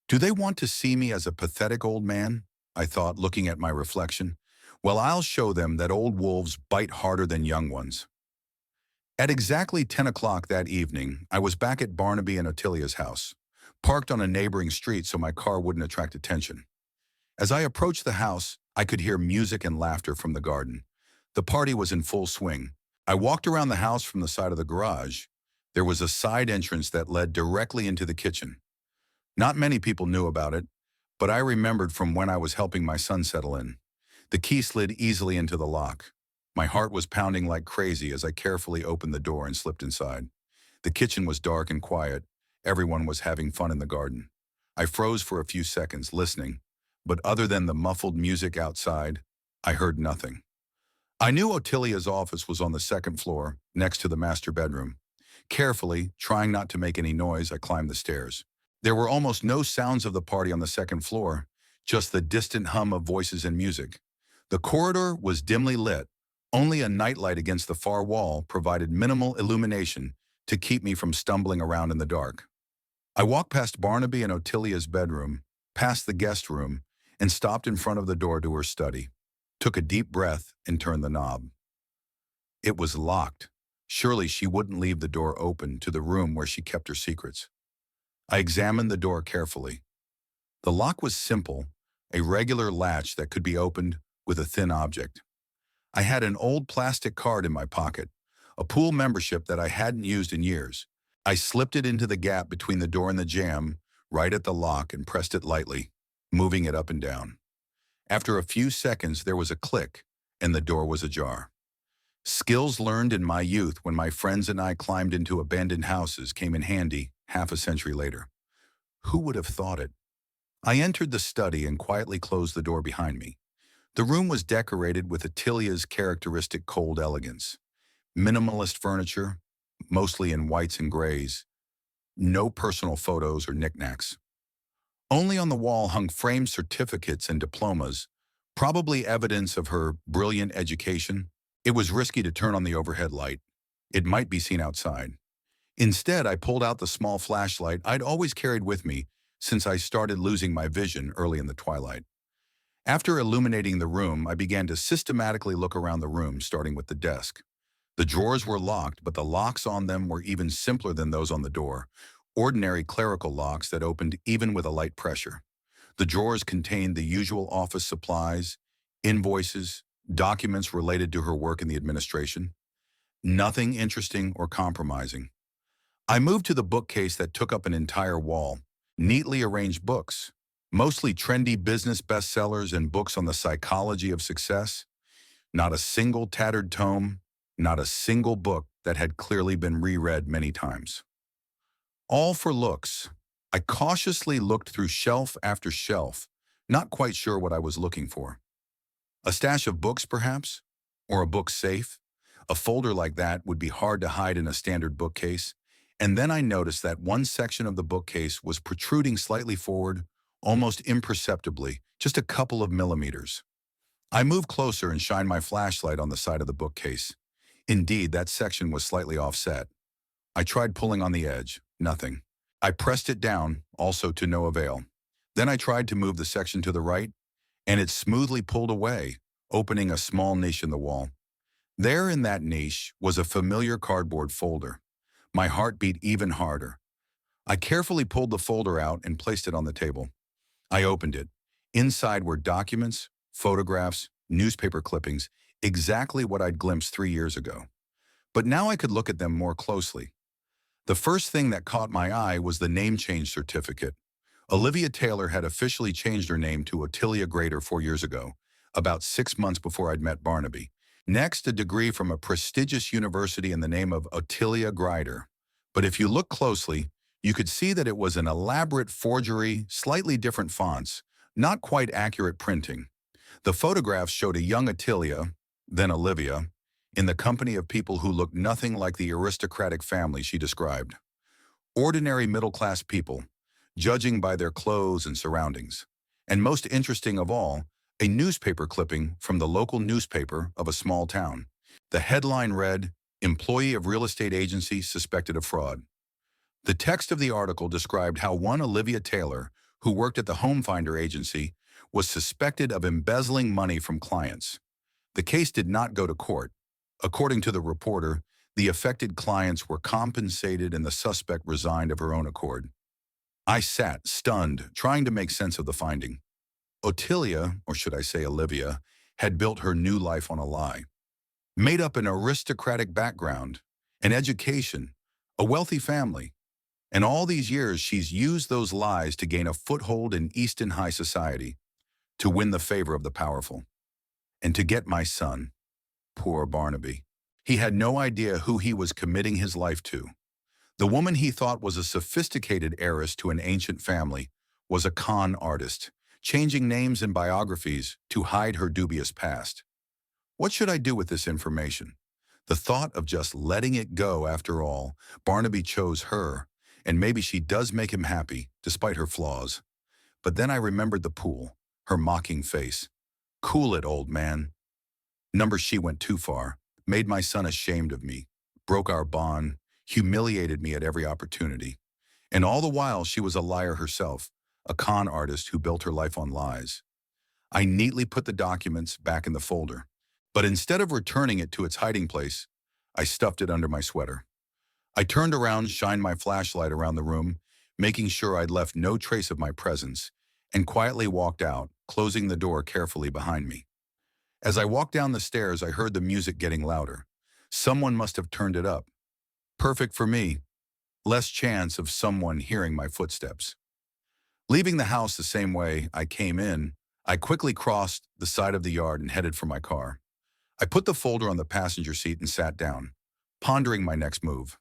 Do they want to see me as a pathetic old man? I thought, looking at my reflection. Well, I'll show them that old wolves bite harder than young ones. At exactly 10 o'clock that evening, I was back at Barnaby and Ottilia's house, parked on a neighboring street so my car wouldn't attract attention. As I approached the house, I could hear music and laughter from the garden. The party was in full swing. I walked around the house from the side of the garage. There was a side entrance that led directly into the kitchen. Not many people knew about it, but I remembered from when I was helping my son settle in. The key slid easily into the lock. My heart was pounding like crazy as I carefully opened the door and slipped inside. The kitchen was dark and quiet. Everyone was having fun in the garden. I froze for a few seconds, listening, but other than the muffled music outside, I heard nothing. I knew Ottilia's office was on the second floor, next to the master bedroom. Carefully, trying not to make any noise, I climbed the stairs. There were almost no sounds of the party on the second floor, just the distant hum of voices and music. The corridor was dimly lit. Only a nightlight against the far wall provided minimal illumination to keep me from stumbling around in the dark. I walked past Barnaby and Ottilia's bedroom, past the guest room, and stopped in front of the door to her study. Took a deep breath and turned the knob. It was locked. Surely she wouldn't leave the door open to the room where she kept her secrets. I examined the door carefully. The lock was simple, a regular latch that could be opened with a thin object. I had an old plastic card in my pocket, a pool membership that I hadn't used in years. I slipped it into the gap between the door and the jamb, right at the lock, and pressed it lightly, moving it up and down. After a few seconds, there was a click, and the door was ajar. Skills learned in my youth when my friends and I climbed into abandoned houses came in handy half a century later. Who would have thought it? I entered the study and quietly closed the door behind me. The room was decorated with Attilia's characteristic cold elegance. Minimalist furniture, mostly in whites and grays. No personal photos or knickknacks. Only on the wall hung framed certificates and diplomas, probably evidence of her brilliant education. It was risky to turn on the overhead light. It might be seen outside. Instead, I pulled out the small flashlight I'd always carried with me since I started losing my vision early in the twilight. After illuminating the room, I began to systematically look around the room, starting with the desk. The drawers were locked, but the locks on them were even simpler than those on the door, ordinary clerical locks that opened even with a light pressure. The drawers contained the usual office supplies, invoices, documents related to her work in the administration. Nothing interesting or compromising. I moved to the bookcase that took up an entire wall, neatly arranged books, mostly trendy business bestsellers and books on the psychology of success. Not a single tattered tome, not a single book that had clearly been reread many times. All for looks. I cautiously looked through shelf after shelf, not quite sure what I was looking for. A stash of books, perhaps? Or a book safe? A folder like that would be hard to hide in a standard bookcase. And then I noticed that one section of the bookcase was protruding slightly forward, almost imperceptibly, just a couple of millimeters. I moved closer and shined my flashlight on the side of the bookcase. Indeed, that section was slightly offset. I tried pulling on the edge. Nothing. I pressed it down, also to no avail. Then I tried to move the section to the right, and it smoothly pulled away, opening a small niche in the wall. There in that niche was a familiar cardboard folder. My heart beat even harder. I carefully pulled the folder out and placed it on the table. I opened it. Inside were documents, photographs, newspaper clippings, exactly what I'd glimpsed 3 years ago. But now I could look at them more closely. The first thing that caught my eye was the name change certificate. Olivia Taylor had officially changed her name to Ottilia Grader 4 years ago, about 6 months before I'd met Barnaby. Next, a degree from a prestigious university in the name of Ottilia Grider. But if you look closely, you could see that it was an elaborate forgery, slightly different fonts, not quite accurate printing. The photographs showed a young Ottilia, then Olivia, in the company of people who looked nothing like the aristocratic family she described. Ordinary middle-class people, judging by their clothes and surroundings. And most interesting of all, a newspaper clipping from the local newspaper of a small town. The headline read, "Employee of real estate agency suspected of fraud." The text of the article described how one Olivia Taylor, who worked at the Home Finder agency, was suspected of embezzling money from clients. The case did not go to court. According to the reporter, the affected clients were compensated and the suspect resigned of her own accord. I sat, stunned, trying to make sense of the finding. Ottilia, or should I say Olivia, had built her new life on a lie. Made up an aristocratic background, an education, a wealthy family. And all these years she's used those lies to gain a foothold in Easton high society, to win the favor of the powerful, and to get my son. Poor Barnaby. He had no idea who he was committing his life to. The woman he thought was a sophisticated heiress to an ancient family was a con artist, changing names and biographies to hide her dubious past. What should I do with this information? The thought of just letting it go after all, Barnaby chose her, and maybe she does make him happy, despite her flaws. But then I remembered the pool, her mocking face. Cool it, old man. She went too far, made my son ashamed of me, broke our bond, humiliated me at every opportunity. And all the while she was a liar herself, a con artist who built her life on lies. I neatly put the documents back in the folder, but instead of returning it to its hiding place, I stuffed it under my sweater. I turned around, shined my flashlight around the room, making sure I'd left no trace of my presence, and quietly walked out, closing the door carefully behind me. As I walked down the stairs, I heard the music getting louder. Someone must have turned it up. Perfect for me. Less chance of someone hearing my footsteps. Leaving the house the same way I came in, I quickly crossed the side of the yard and headed for my car. I put the folder on the passenger seat and sat down, pondering my next move.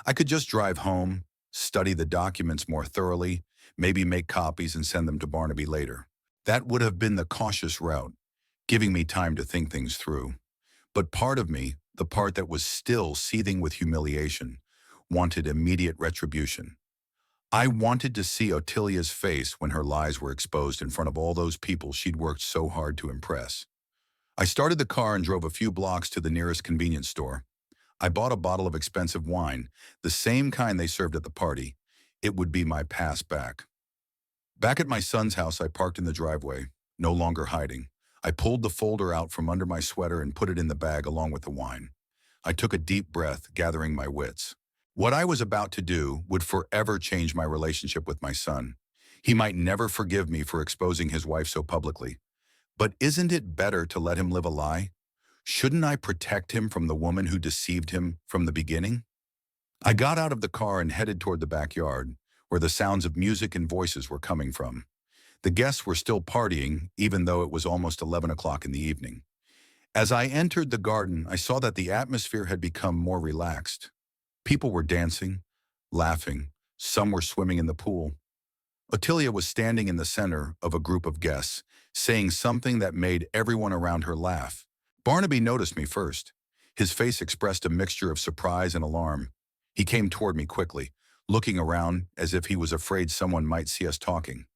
I could just drive home, study the documents more thoroughly, maybe make copies and send them to Barnaby later. That would have been the cautious route, giving me time to think things through. But part of me, the part that was still seething with humiliation, wanted immediate retribution. I wanted to see Ottilia's face when her lies were exposed in front of all those people she'd worked so hard to impress. I started the car and drove a few blocks to the nearest convenience store. I bought a bottle of expensive wine, the same kind they served at the party. It would be my pass back. Back at my son's house, I parked in the driveway, no longer hiding. I pulled the folder out from under my sweater and put it in the bag along with the wine. I took a deep breath, gathering my wits. What I was about to do would forever change my relationship with my son. He might never forgive me for exposing his wife so publicly. But isn't it better to let him live a lie? Shouldn't I protect him from the woman who deceived him from the beginning? I got out of the car and headed toward the backyard, where the sounds of music and voices were coming from. The guests were still partying, even though it was almost 11 o'clock in the evening. As I entered the garden, I saw that the atmosphere had become more relaxed. People were dancing, laughing, some were swimming in the pool. Ottilia was standing in the center of a group of guests, saying something that made everyone around her laugh. Barnaby noticed me first. His face expressed a mixture of surprise and alarm. He came toward me quickly, looking around as if he was afraid someone might see us talking.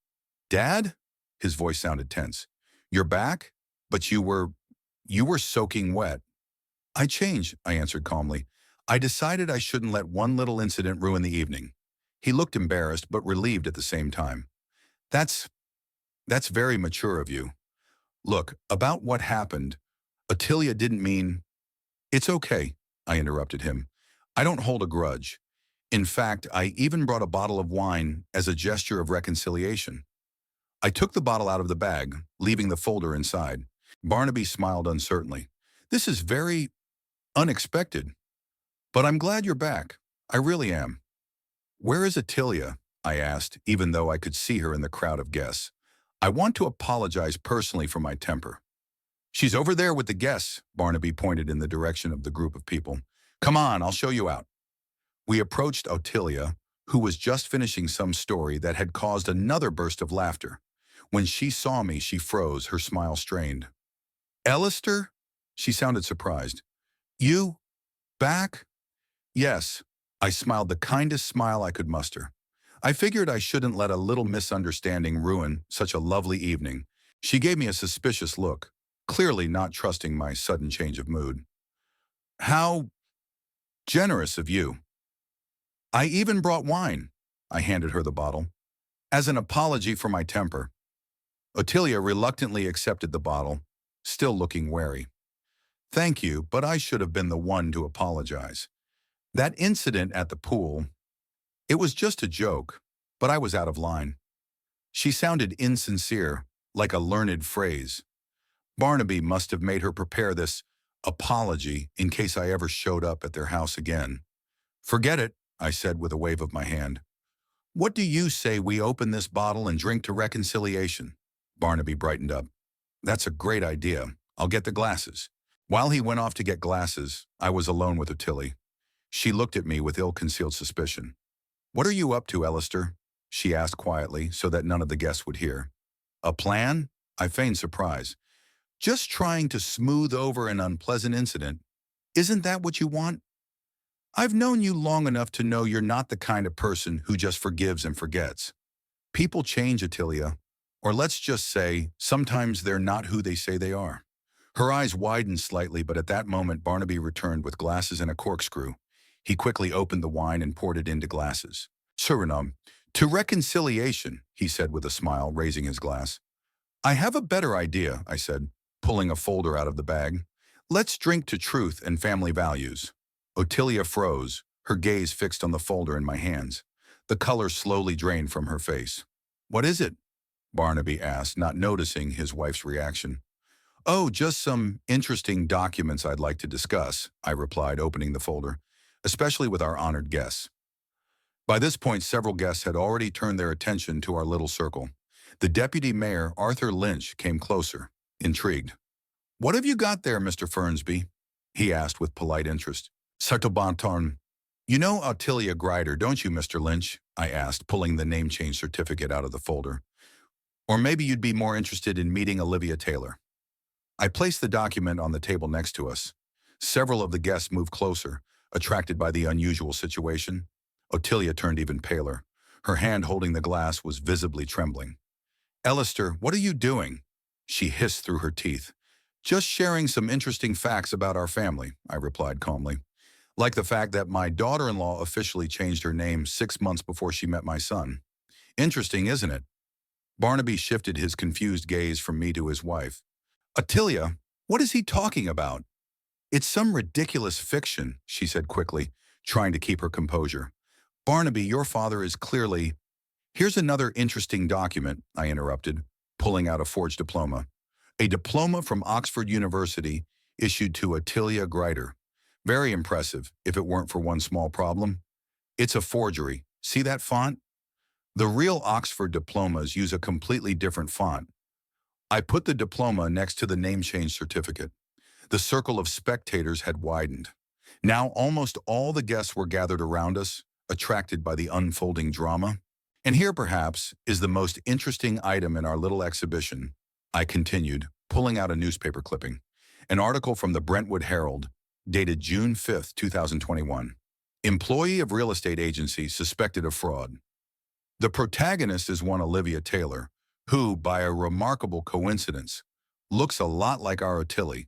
"Dad?" His voice sounded tense. "You're back? But you were soaking wet." "I changed," I answered calmly. "I decided I shouldn't let one little incident ruin the evening." He looked embarrassed but relieved at the same time. That's very mature of you. Look, about what happened, Ottilia didn't mean—" "It's okay," I interrupted him. "I don't hold a grudge. In fact, I even brought a bottle of wine as a gesture of reconciliation." I took the bottle out of the bag, leaving the folder inside. Barnaby smiled uncertainly. "This is very unexpected, but I'm glad you're back. I really am." "Where is Ottilia?" I asked, even though I could see her in the crowd of guests. "I want to apologize personally for my temper." "She's over there with the guests," Barnaby pointed in the direction of the group of people. "Come on, I'll show you out." We approached Ottilia, who was just finishing some story that had caused another burst of laughter. When she saw me, she froze, her smile strained. "Alistair?" She sounded surprised. "You? Back?" "Yes." I smiled the kindest smile I could muster. I figured I shouldn't let a little misunderstanding ruin such a lovely evening. She gave me a suspicious look, clearly not trusting my sudden change of mood. "How generous of you." "I even brought wine." I handed her the bottle. "As an apology for my temper." Ottilia reluctantly accepted the bottle, still looking wary. "Thank you, but I should have been the one to apologize. That incident at the pool, it was just a joke, but I was out of line." She sounded insincere, like a learned phrase. Barnaby must have made her prepare this apology in case I ever showed up at their house again. "Forget it," I said with a wave of my hand. "What do you say we open this bottle and drink to reconciliation?" Barnaby brightened up. "That's a great idea. I'll get the glasses." While he went off to get glasses, I was alone with Ottilia. She looked at me with ill-concealed suspicion. "What are you up to, Alistair?" she asked quietly so that none of the guests would hear. "A plan?" I feigned surprise. "Just trying to smooth over an unpleasant incident. Isn't that what you want?" "I've known you long enough to know you're not the kind of person who just forgives and forgets. People change, Ottilia. Or let's just say, sometimes they're not who they say they are." Her eyes widened slightly, but at that moment Barnaby returned with glasses and a corkscrew. He quickly opened the wine and poured it into glasses. "Suriname, to reconciliation," he said with a smile, raising his glass. "I have a better idea," I said, pulling a folder out of the bag. "Let's drink to truth and family values." Ottilia froze, her gaze fixed on the folder in my hands. The color slowly drained from her face. "What is it?" Barnaby asked, not noticing his wife's reaction. "Oh, just some interesting documents I'd like to discuss," I replied, opening the folder, "especially with our honored guests." By this point, several guests had already turned their attention to our little circle. The deputy mayor, Arthur Lynch, came closer, intrigued. "What have you got there, Mr. Fernsby?" he asked with polite interest. "Sartobanton. You know Ottilia Grider, don't you, Mr. Lynch?" I asked, pulling the name change certificate out of the folder. "Or maybe you'd be more interested in meeting Olivia Taylor." I placed the document on the table next to us. Several of the guests moved closer, attracted by the unusual situation. Ottilia turned even paler. Her hand holding the glass was visibly trembling. "Alistair, what are you doing?" she hissed through her teeth. "Just sharing some interesting facts about our family," I replied calmly. "Like the fact that my daughter-in-law officially changed her name 6 months before she met my son. Interesting, isn't it?" Barnaby shifted his confused gaze from me to his wife. "Ottilia, what is he talking about?" "It's some ridiculous fiction," she said quickly, trying to keep her composure. "Barnaby, your father is clearly—" "Here's another interesting document," I interrupted, pulling out a forged diploma. "A diploma from Oxford University issued to Ottilia Grider. Very impressive, if it weren't for one small problem. It's a forgery. See that font? The real Oxford diplomas use a completely different font." I put the diploma next to the name change certificate. The circle of spectators had widened. Now almost all the guests were gathered around us, attracted by the unfolding drama. "And here, perhaps, is the most interesting item in our little exhibition," I continued, pulling out a newspaper clipping. An article from the Brentwood Herald, dated June 5, 2021. "Employee of real estate agency suspected of fraud." The protagonist is one Olivia Taylor, who, by a remarkable coincidence, looks a lot like our Ottilie.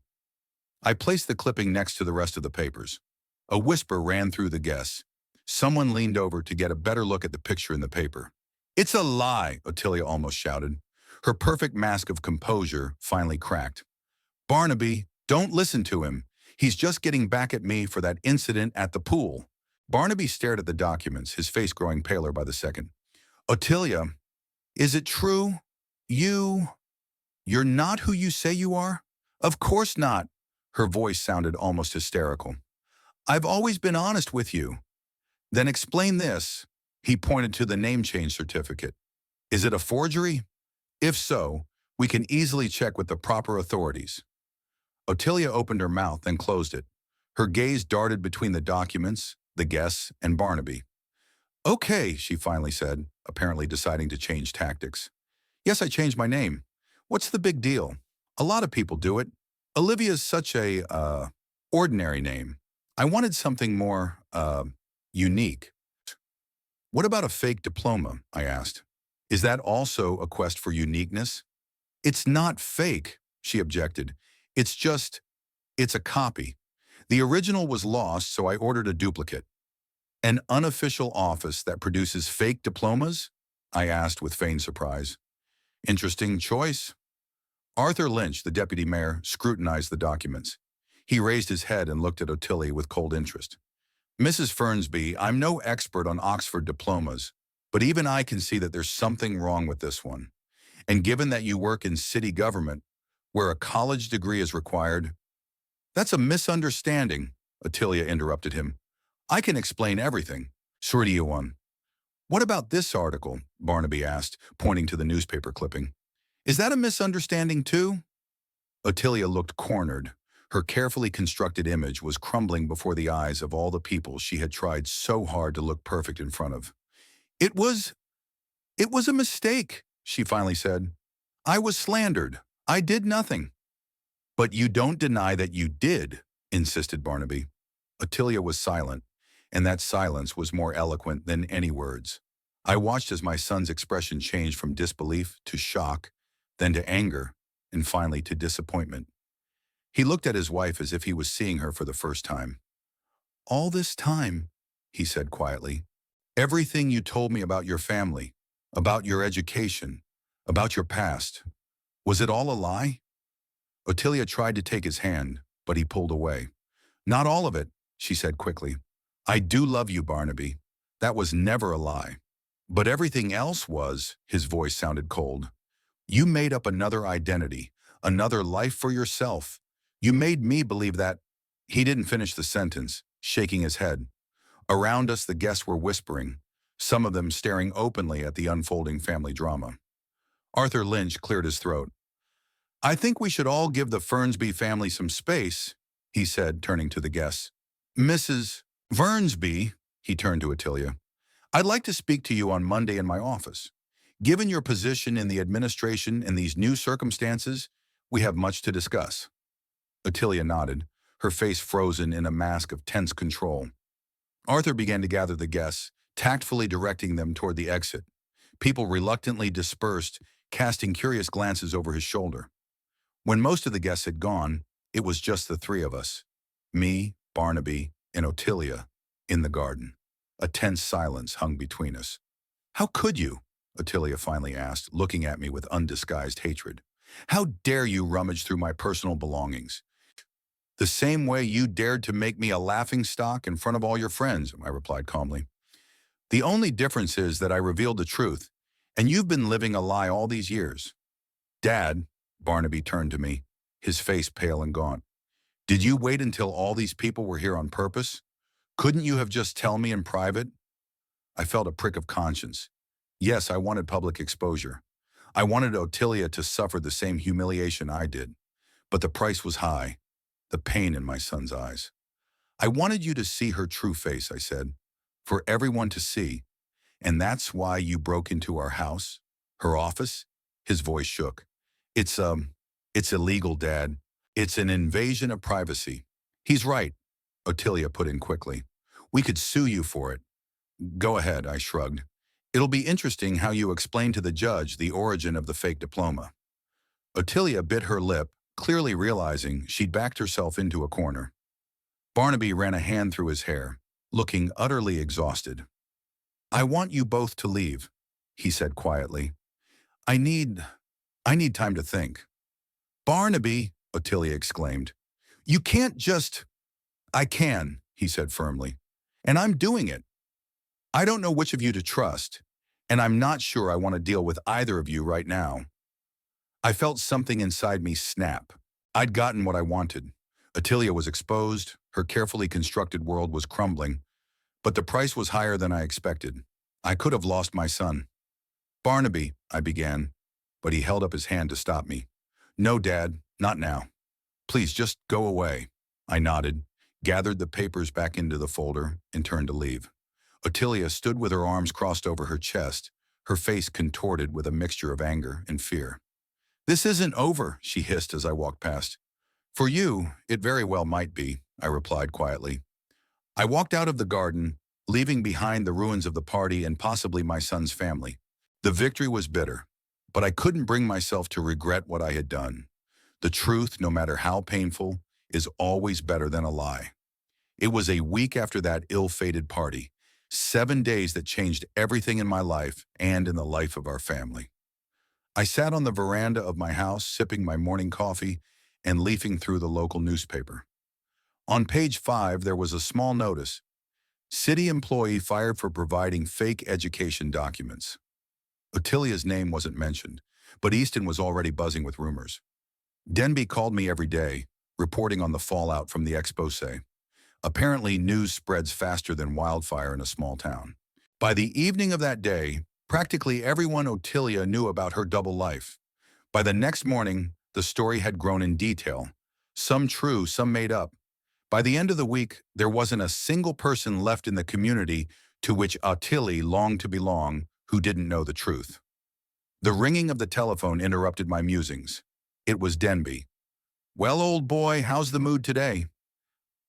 I placed the clipping next to the rest of the papers. A whisper ran through the guests. Someone leaned over to get a better look at the picture in the paper. "It's a lie," Ottilia almost shouted. Her perfect mask of composure finally cracked. "Barnaby, don't listen to him. He's just getting back at me for that incident at the pool." Barnaby stared at the documents, his face growing paler by the second. "Ottilia, is it true? You're not who you say you are?" "Of course not." Her voice sounded almost hysterical. "I've always been honest with you." "Then explain this." He pointed to the name change certificate. "Is it a forgery? If so, we can easily check with the proper authorities." Ottilia opened her mouth, then closed it. Her gaze darted between the documents, the guests, and Barnaby. "Okay," she finally said, apparently deciding to change tactics. "Yes, I changed my name. What's the big deal? A lot of people do it. Olivia's such a, ordinary name. I wanted something more, unique." "What about a fake diploma?" I asked. "Is that also a quest for uniqueness?" "It's not fake," she objected. It's a copy. The original was lost, so I ordered a duplicate." "An unofficial office that produces fake diplomas?" I asked with feigned surprise. "Interesting choice." Arthur Lynch, the deputy mayor, scrutinized the documents. He raised his head and looked at Ottilie with cold interest. "Mrs. Fernsby, I'm no expert on Oxford diplomas, but even I can see that there's something wrong with this one. And given that you work in city government, where a college degree is required—" "That's a misunderstanding," Ottilia interrupted him. "I can explain everything." "Srudiyuan." "What about this article?" Barnaby asked, pointing to the newspaper clipping. "Is that a misunderstanding too?" Ottilia looked cornered. Her carefully constructed image was crumbling before the eyes of all the people she had tried so hard to look perfect in front of. It was a mistake," she finally said. "I was slandered. I did nothing." "But you don't deny that you did," insisted Barnaby. Ottilia was silent, and that silence was more eloquent than any words. I watched as my son's expression changed from disbelief to shock, then to anger, and finally to disappointment. He looked at his wife as if he was seeing her for the first time. "All this time," he said quietly, "everything you told me about your family, about your education, about your past, was it all a lie?" Ottilia tried to take his hand, but he pulled away. "Not all of it," she said quickly. "I do love you, Barnaby. That was never a lie. But everything else was, his voice sounded cold. You made up another identity, another life for yourself. You made me believe that. He didn't finish the sentence, shaking his head. Around us, the guests were whispering, some of them staring openly at the unfolding family drama. Arthur Lynch cleared his throat. I think we should all give the Fernsby family some space, he said, turning to the guests. Mrs. Fernsby, he turned to Attilia, I'd like to speak to you on Monday in my office. Given your position in the administration and these new circumstances, we have much to discuss. Attilia nodded, her face frozen in a mask of tense control. Arthur began to gather the guests, tactfully directing them toward the exit. People reluctantly dispersed, casting curious glances over his shoulder. When most of the guests had gone, it was just the three of us, me, Barnaby, and Attilia, in the garden. A tense silence hung between us. How could you? Attilia finally asked, looking at me with undisguised hatred. How dare you rummage through my personal belongings? The same way you dared to make me a laughingstock in front of all your friends, I replied calmly. The only difference is that I revealed the truth, and you've been living a lie all these years. Dad, Barnaby turned to me, his face pale and gaunt. Did you wait until all these people were here on purpose? Couldn't you have just told me in private? I felt a prick of conscience. Yes, I wanted public exposure. I wanted Attilia to suffer the same humiliation I did. But the price was high, the pain in my son's eyes. I wanted you to see her true face, I said, for everyone to see. And that's why you broke into our house, her office? His voice shook. It's illegal, Dad. It's an invasion of privacy. He's right, Attilia put in quickly. We could sue you for it. Go ahead, I shrugged. It'll be interesting how you explain to the judge the origin of the fake diploma. Attilia bit her lip, clearly realizing she'd backed herself into a corner. Barnaby ran a hand through his hair, looking utterly exhausted. I want you both to leave, he said quietly. I need time to think. Barnaby, Attilia exclaimed. You can't just... I can, he said firmly. And I'm doing it. I don't know which of you to trust, and I'm not sure I want to deal with either of you right now. I felt something inside me snap. I'd gotten what I wanted. Attilia was exposed, her carefully constructed world was crumbling, but the price was higher than I expected. I could have lost my son. Barnaby, I began, but he held up his hand to stop me. No, Dad, not now. Please just go away. I nodded, gathered the papers back into the folder, and turned to leave. Attilia stood with her arms crossed over her chest, her face contorted with a mixture of anger and fear. This isn't over, she hissed as I walked past. For you, it very well might be, I replied quietly. I walked out of the garden, leaving behind the ruins of the party and possibly my son's family. The victory was bitter, but I couldn't bring myself to regret what I had done. The truth, no matter how painful, is always better than a lie. It was a week after that ill-fated party, 7 days that changed everything in my life and in the life of our family. I sat on the veranda of my house, sipping my morning coffee and leafing through the local newspaper. On page 5, there was a small notice. City employee fired for providing fake education documents. Attilia's name wasn't mentioned, but Easton was already buzzing with rumors. Denby called me every day, reporting on the fallout from the expose. Apparently, news spreads faster than wildfire in a small town. By the evening of that day, practically everyone Attilia knew about her double life. By the next morning, the story had grown in detail, some true, some made up. By the end of the week, there wasn't a single person left in the community to which Attilia longed to belong who didn't know the truth. The ringing of the telephone interrupted my musings. It was Denby. Well, old boy, how's the mood today?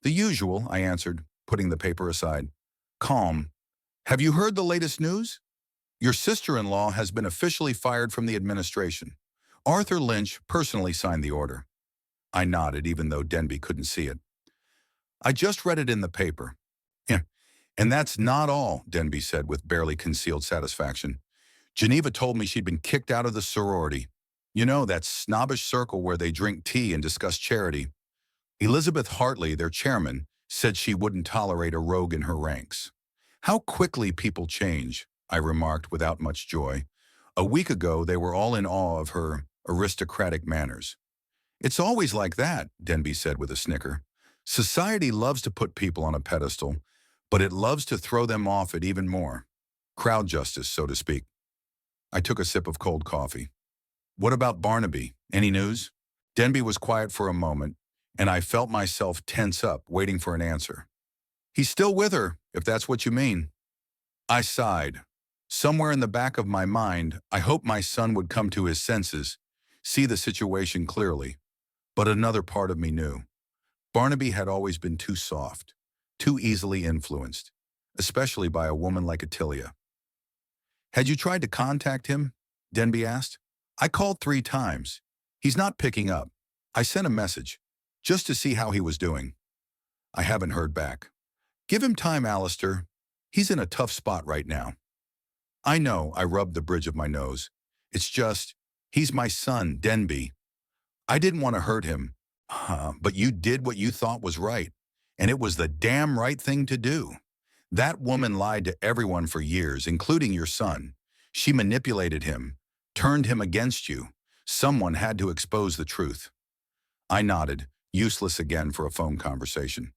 The usual, I answered, putting the paper aside. Calm. Have you heard the latest news? Your sister-in-law has been officially fired from the administration. Arthur Lynch personally signed the order. I nodded, even though Denby couldn't see it. I just read it in the paper. Yeah, and that's not all, Denby said with barely concealed satisfaction. Geneva told me she'd been kicked out of the sorority. You know, that snobbish circle where they drink tea and discuss charity. Elizabeth Hartley, their chairman, said she wouldn't tolerate a rogue in her ranks. How quickly people change. I remarked without much joy. A week ago, they were all in awe of her aristocratic manners. It's always like that, Denby said with a snicker. Society loves to put people on a pedestal, but it loves to throw them off it even more. Crowd justice, so to speak. I took a sip of cold coffee. What about Barnaby? Any news? Denby was quiet for a moment, and I felt myself tense up, waiting for an answer. He's still with her, if that's what you mean. I sighed. Somewhere in the back of my mind, I hoped my son would come to his senses, see the situation clearly. But another part of me knew. Barnaby had always been too soft, too easily influenced, especially by a woman like Attilia. Had you tried to contact him? Denby asked. I called 3 times. He's not picking up. I sent a message, just to see how he was doing. I haven't heard back. Give him time, Alistair. He's in a tough spot right now. I know, I rubbed the bridge of my nose. It's just, he's my son, Denby. I didn't want to hurt him, but you did what you thought was right, and it was the damn right thing to do. That woman lied to everyone for years, including your son. She manipulated him, turned him against you. Someone had to expose the truth. I nodded, useless again for a phone conversation.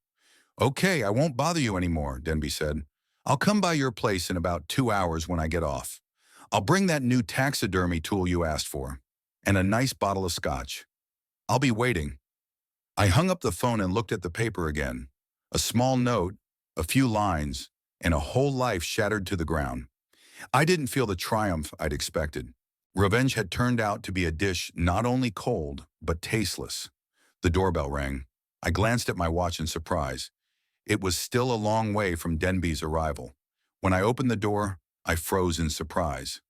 Okay, I won't bother you anymore, Denby said. I'll come by your place in about 2 hours when I get off. I'll bring that new taxidermy tool you asked for, and a nice bottle of scotch. I'll be waiting. I hung up the phone and looked at the paper again. A small note, a few lines, and a whole life shattered to the ground. I didn't feel the triumph I'd expected. Revenge had turned out to be a dish not only cold, but tasteless. The doorbell rang. I glanced at my watch in surprise. It was still a long way from Denby's arrival. When I opened the door, I froze in surprise.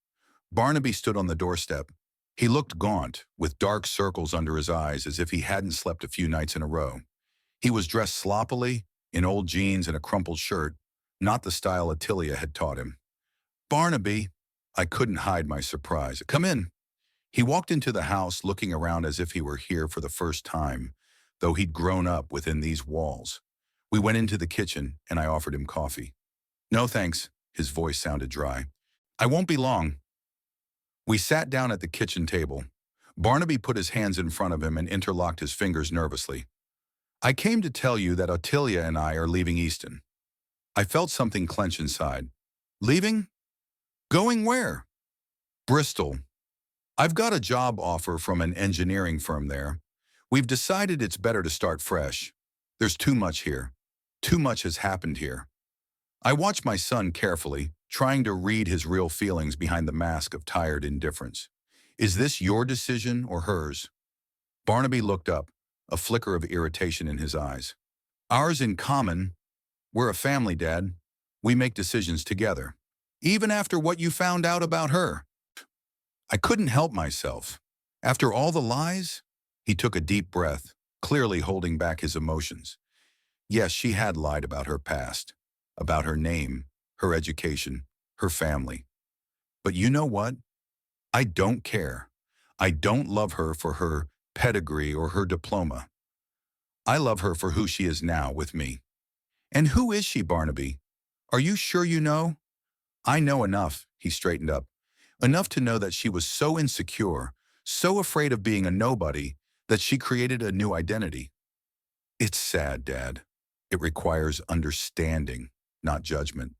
Barnaby stood on the doorstep. He looked gaunt, with dark circles under his eyes as if he hadn't slept a few nights in a row. He was dressed sloppily, in old jeans and a crumpled shirt, not the style Attilia had taught him. Barnaby, I couldn't hide my surprise. Come in. He walked into the house looking around as if he were here for the first time, though he'd grown up within these walls. We went into the kitchen and I offered him coffee. No thanks, his voice sounded dry. I won't be long. We sat down at the kitchen table. Barnaby put his hands in front of him and interlocked his fingers nervously. I came to tell you that Attilia and I are leaving Easton. I felt something clench inside. Leaving? Going where? Bristol. I've got a job offer from an engineering firm there. We've decided it's better to start fresh. There's too much here. Too much has happened here. I watched my son carefully, trying to read his real feelings behind the mask of tired indifference. Is this your decision or hers? Barnaby looked up, a flicker of irritation in his eyes. Ours in common. We're a family, Dad. We make decisions together. Even after what you found out about her. I couldn't help myself. After all the lies? He took a deep breath, clearly holding back his emotions. Yes, she had lied about her past, about her name, her education, her family. But you know what? I don't care. I don't love her for her pedigree or her diploma. I love her for who she is now with me. And who is she, Barnaby? Are you sure you know? I know enough, he straightened up. Enough to know that she was so insecure, so afraid of being a nobody, that she created a new identity. It's sad, Dad. It requires understanding, not judgment.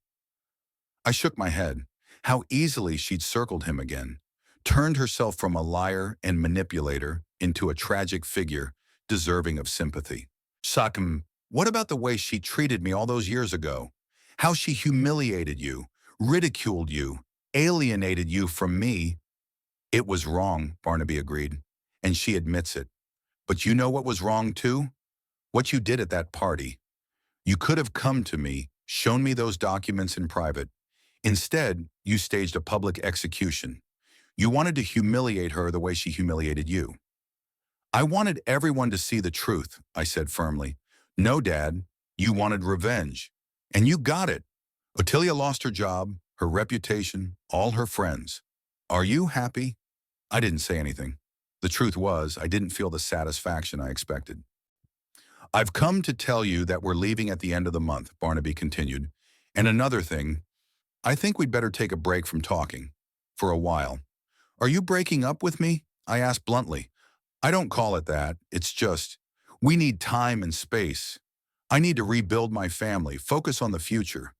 I shook my head. How easily she'd circled him again, turned herself from a liar and manipulator into a tragic figure deserving of sympathy. Sakim, what about the way she treated me all those years ago? How she humiliated you, ridiculed you, alienated you from me? It was wrong, Barnaby agreed, and she admits it. But you know what was wrong too? What you did at that party. You could have come to me, shown me those documents in private. Instead, you staged a public execution. You wanted to humiliate her the way she humiliated you. I wanted everyone to see the truth, I said firmly. No, Dad, you wanted revenge. And you got it. Attilia lost her job, her reputation, all her friends. Are you happy? I didn't say anything. The truth was, I didn't feel the satisfaction I expected. I've come to tell you that we're leaving at the end of the month, Barnaby continued. And another thing, I think we'd better take a break from talking. For a while. Are you breaking up with me? I asked bluntly. I don't call it that. It's just, we need time and space. I need to rebuild my family, focus on the future.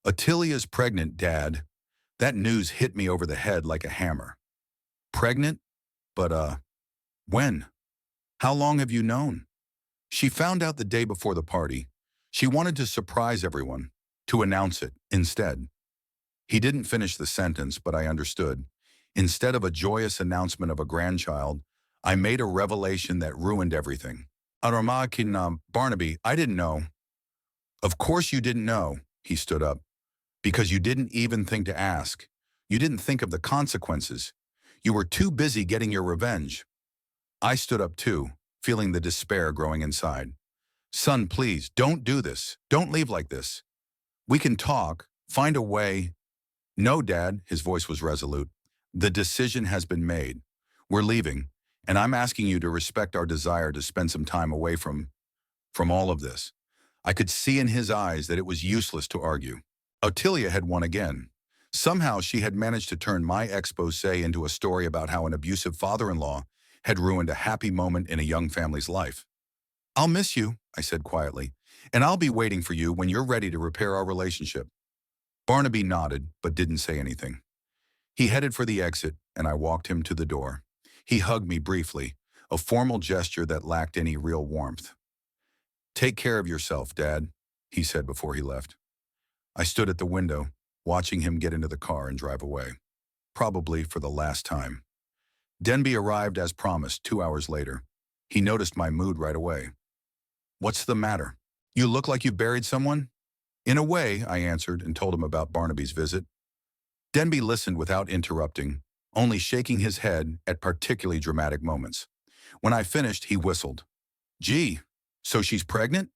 Attilia's pregnant, Dad. That news hit me over the head like a hammer. Pregnant? But, when? How long have you known? She found out the day before the party. She wanted to surprise everyone, to announce it instead. He didn't finish the sentence, but I understood. Instead of a joyous announcement of a grandchild, I made a revelation that ruined everything. Barnaby, I didn't know. Of course you didn't know, he stood up. Because you didn't even think to ask. You didn't think of the consequences. You were too busy getting your revenge. I stood up too, feeling the despair growing inside. Son, please, don't do this. Don't leave like this. We can talk, find a way. No, Dad, his voice was resolute. The decision has been made. We're leaving, and I'm asking you to respect our desire to spend some time away from all of this. I could see in his eyes that it was useless to argue. Ottilia had won again. Somehow she had managed to turn my expose into a story about how an abusive father-in-law had ruined a happy moment in a young family's life. I'll miss you, I said quietly, and I'll be waiting for you when you're ready to repair our relationship. Barnaby nodded, but didn't say anything. He headed for the exit, and I walked him to the door. He hugged me briefly, a formal gesture that lacked any real warmth. Take care of yourself, Dad, he said before he left. I stood at the window, watching him get into the car and drive away, probably for the last time. Denby arrived as promised 2 hours later. He noticed my mood right away. What's the matter? You look like you buried someone? In a way, I answered and told him about Barnaby's visit. Denby listened without interrupting, only shaking his head at particularly dramatic moments. When I finished, he whistled. Gee, so she's pregnant?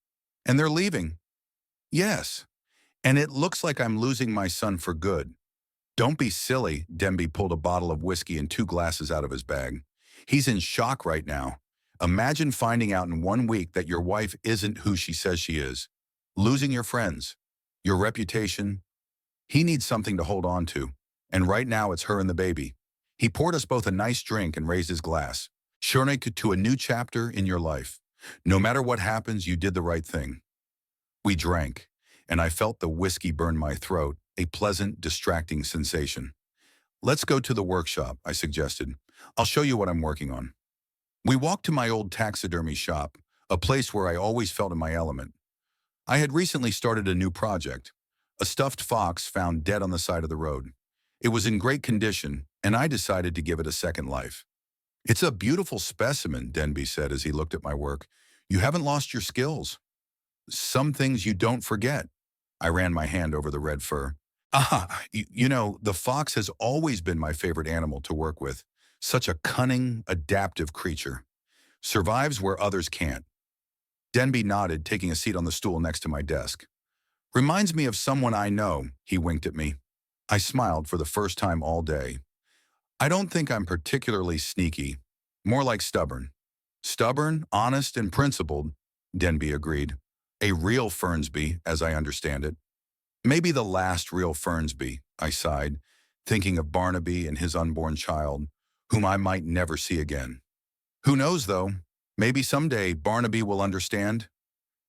And they're leaving? Yes. And it looks like I'm losing my son for good. Don't be silly, Denby pulled a bottle of whiskey and 2 glasses out of his bag. He's in shock right now. Imagine finding out in 1 week that your wife isn't who she says she is. Losing your friends, your reputation. He needs something to hold on to. And right now it's her and the baby. He poured us both a nice drink and raised his glass. Shornik to a new chapter in your life. No matter what happens, you did the right thing. We drank, and I felt the whiskey burn my throat, a pleasant, distracting sensation. Let's go to the workshop, I suggested. I'll show you what I'm working on. We walked to my old taxidermy shop, a place where I always felt in my element. I had recently started a new project, a stuffed fox found dead on the side of the road. It was in great condition, and I decided to give it a second life. It's a beautiful specimen, Denby said as he looked at my work. You haven't lost your skills. Some things you don't forget. I ran my hand over the red fur. You know, the fox has always been my favorite animal to work with. Such a cunning, adaptive creature. Survives where others can't. Denby nodded, taking a seat on the stool next to my desk. Reminds me of someone I know, he winked at me. I smiled for the first time all day. I don't think I'm particularly sneaky, more like stubborn. Stubborn, honest, and principled, Denby agreed. A real Fernsby, as I understand it. Maybe the last real Fernsby, I sighed, thinking of Barnaby and his unborn child, whom I might never see again. Who knows, though? Maybe someday Barnaby will understand.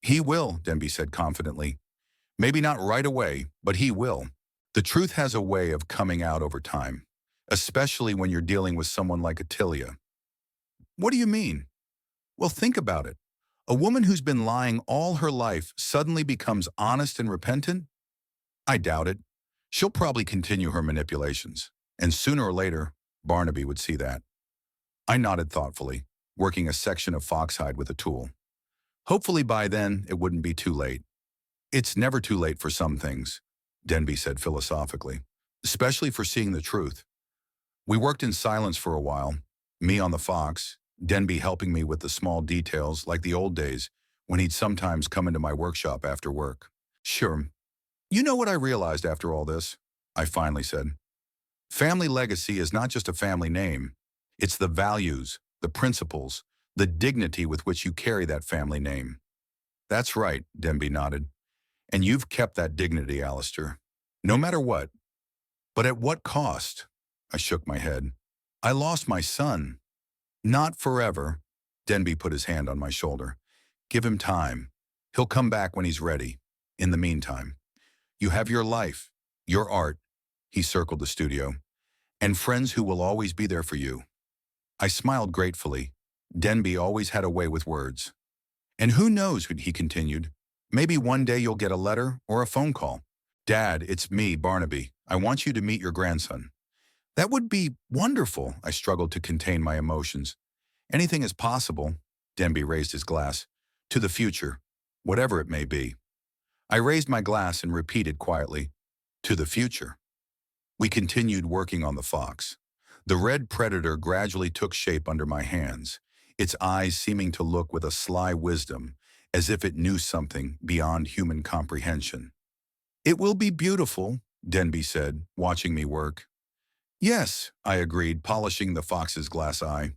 He will, Denby said confidently. Maybe not right away, but he will. The truth has a way of coming out over time, especially when you're dealing with someone like Attilia. What do you mean? Well, think about it. A woman who's been lying all her life suddenly becomes honest and repentant? I doubt it. She'll probably continue her manipulations, and sooner or later, Barnaby would see that. I nodded thoughtfully, working a section of foxhide with a tool. Hopefully by then, it wouldn't be too late. It's never too late for some things, Denby said philosophically, especially for seeing the truth. We worked in silence for a while, me on the fox, Denby helping me with the small details like the old days when he'd sometimes come into my workshop after work. Sure. You know what I realized after all this? I finally said. Family legacy is not just a family name. It's the values, the principles, the dignity with which you carry that family name. That's right, Denby nodded. And you've kept that dignity, Alistair. No matter what. But at what cost? I shook my head. I lost my son. Not forever. Denby put his hand on my shoulder. Give him time. He'll come back when he's ready. In the meantime, you have your life, your art, he circled the studio, and friends who will always be there for you. I smiled gratefully. Denby always had a way with words. And who knows, he continued, maybe one day you'll get a letter or a phone call. Dad, it's me, Barnaby. I want you to meet your grandson. That would be wonderful. I struggled to contain my emotions. Anything is possible. Denby raised his glass. To the future, whatever it may be. I raised my glass and repeated quietly, to the future. We continued working on the fox. The red predator gradually took shape under my hands, its eyes seeming to look with a sly wisdom, as if it knew something beyond human comprehension. It will be beautiful, Denby said, watching me work. Yes, I agreed, polishing the fox's glass eye.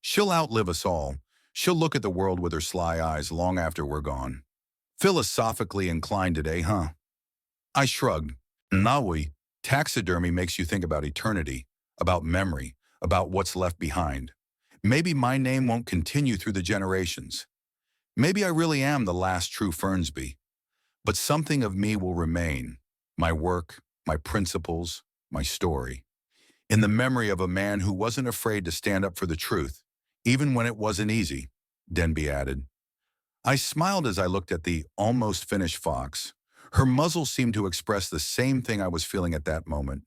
She'll outlive us all. She'll look at the world with her sly eyes long after we're gone. Philosophically inclined today, huh? I shrugged. Nawi, taxidermy makes you think about eternity, about memory, about what's left behind. Maybe my name won't continue through the generations. Maybe I really am the last true Fernsby. But something of me will remain. My work, my principles, my story. In the memory of a man who wasn't afraid to stand up for the truth, even when it wasn't easy, Denby added. I smiled as I looked at the almost finished fox. Her muzzle seemed to express the same thing I was feeling at that moment.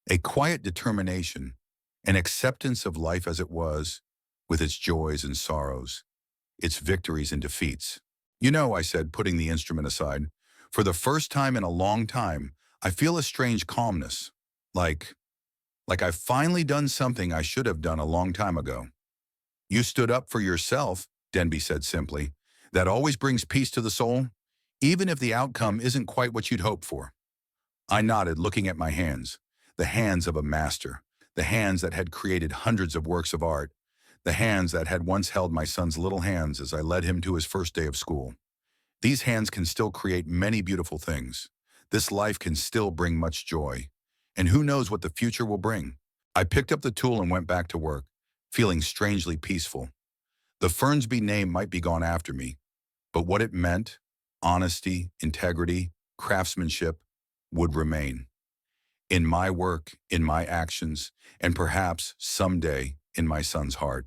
A quiet determination, an acceptance of life as it was, with its joys and sorrows, its victories and defeats. You know, I said, putting the instrument aside, for the first time in a long time, I feel a strange calmness, like I've finally done something I should have done a long time ago. You stood up for yourself, Denby said simply. That always brings peace to the soul, even if the outcome isn't quite what you'd hoped for. I nodded, looking at my hands, the hands of a master, the hands that had created hundreds of works of art, the hands that had once held my son's little hands as I led him to his first day of school. These hands can still create many beautiful things. This life can still bring much joy. And who knows what the future will bring. I picked up the tool and went back to work, feeling strangely peaceful. The Fernsby name might be gone after me, but what it meant, honesty, integrity, craftsmanship, would remain. In my work, in my actions, and perhaps someday in my son's heart.